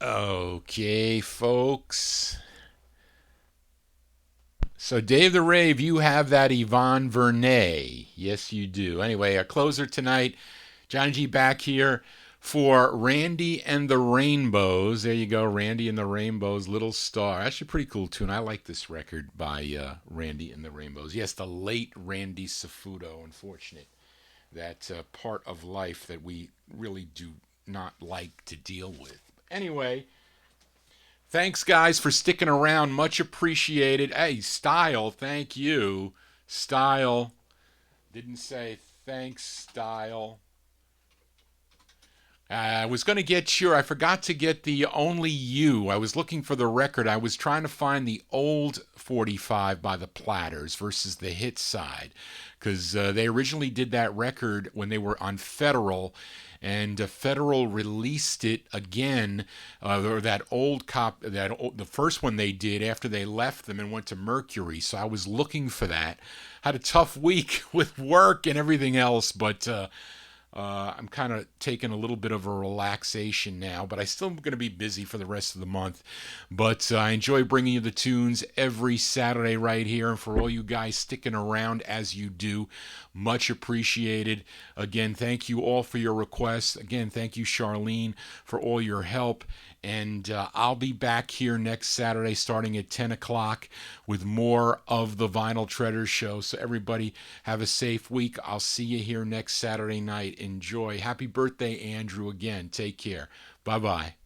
Okay, folks. So, Dave the Rave, you have that Yvonne Vernay. Yes, you do. Anyway, a closer tonight. Johnny G back here for Randy and the Rainbows. There you go, Randy and the Rainbows, Little Star. Actually, pretty cool tune. I like this record by Randy and the Rainbows. Yes, the late Randy Safuto. Unfortunate. That part of life that we really do not like to deal with. Anyway, thanks, guys, for sticking around. Much appreciated. Hey, Style, thank you. Style. Didn't say thanks, Style. I was going to get I forgot to get the Only You. I was looking for the record. I was trying to find the old 45 by the Platters versus the hit side, because they originally did that record when they were on Federal, and Federal released it again, or that old the first one they did after they left them and went to Mercury. So I was looking for that. Had a tough week with work and everything else, but I'm kind of taking a little bit of a relaxation now, but I still am going to be busy for the rest of the month. But I enjoy bringing you the tunes every Saturday right here, and for all you guys sticking around as you do, much appreciated. Again, thank you all for your requests. Again, thank you, Charlene, for all your help. And I'll be back here next Saturday starting at 10 o'clock with more of the Vinyltreasure Show. So everybody have a safe week. I'll see you here next Saturday night. Enjoy. Happy birthday, Andrew, again. Take care. Bye-bye.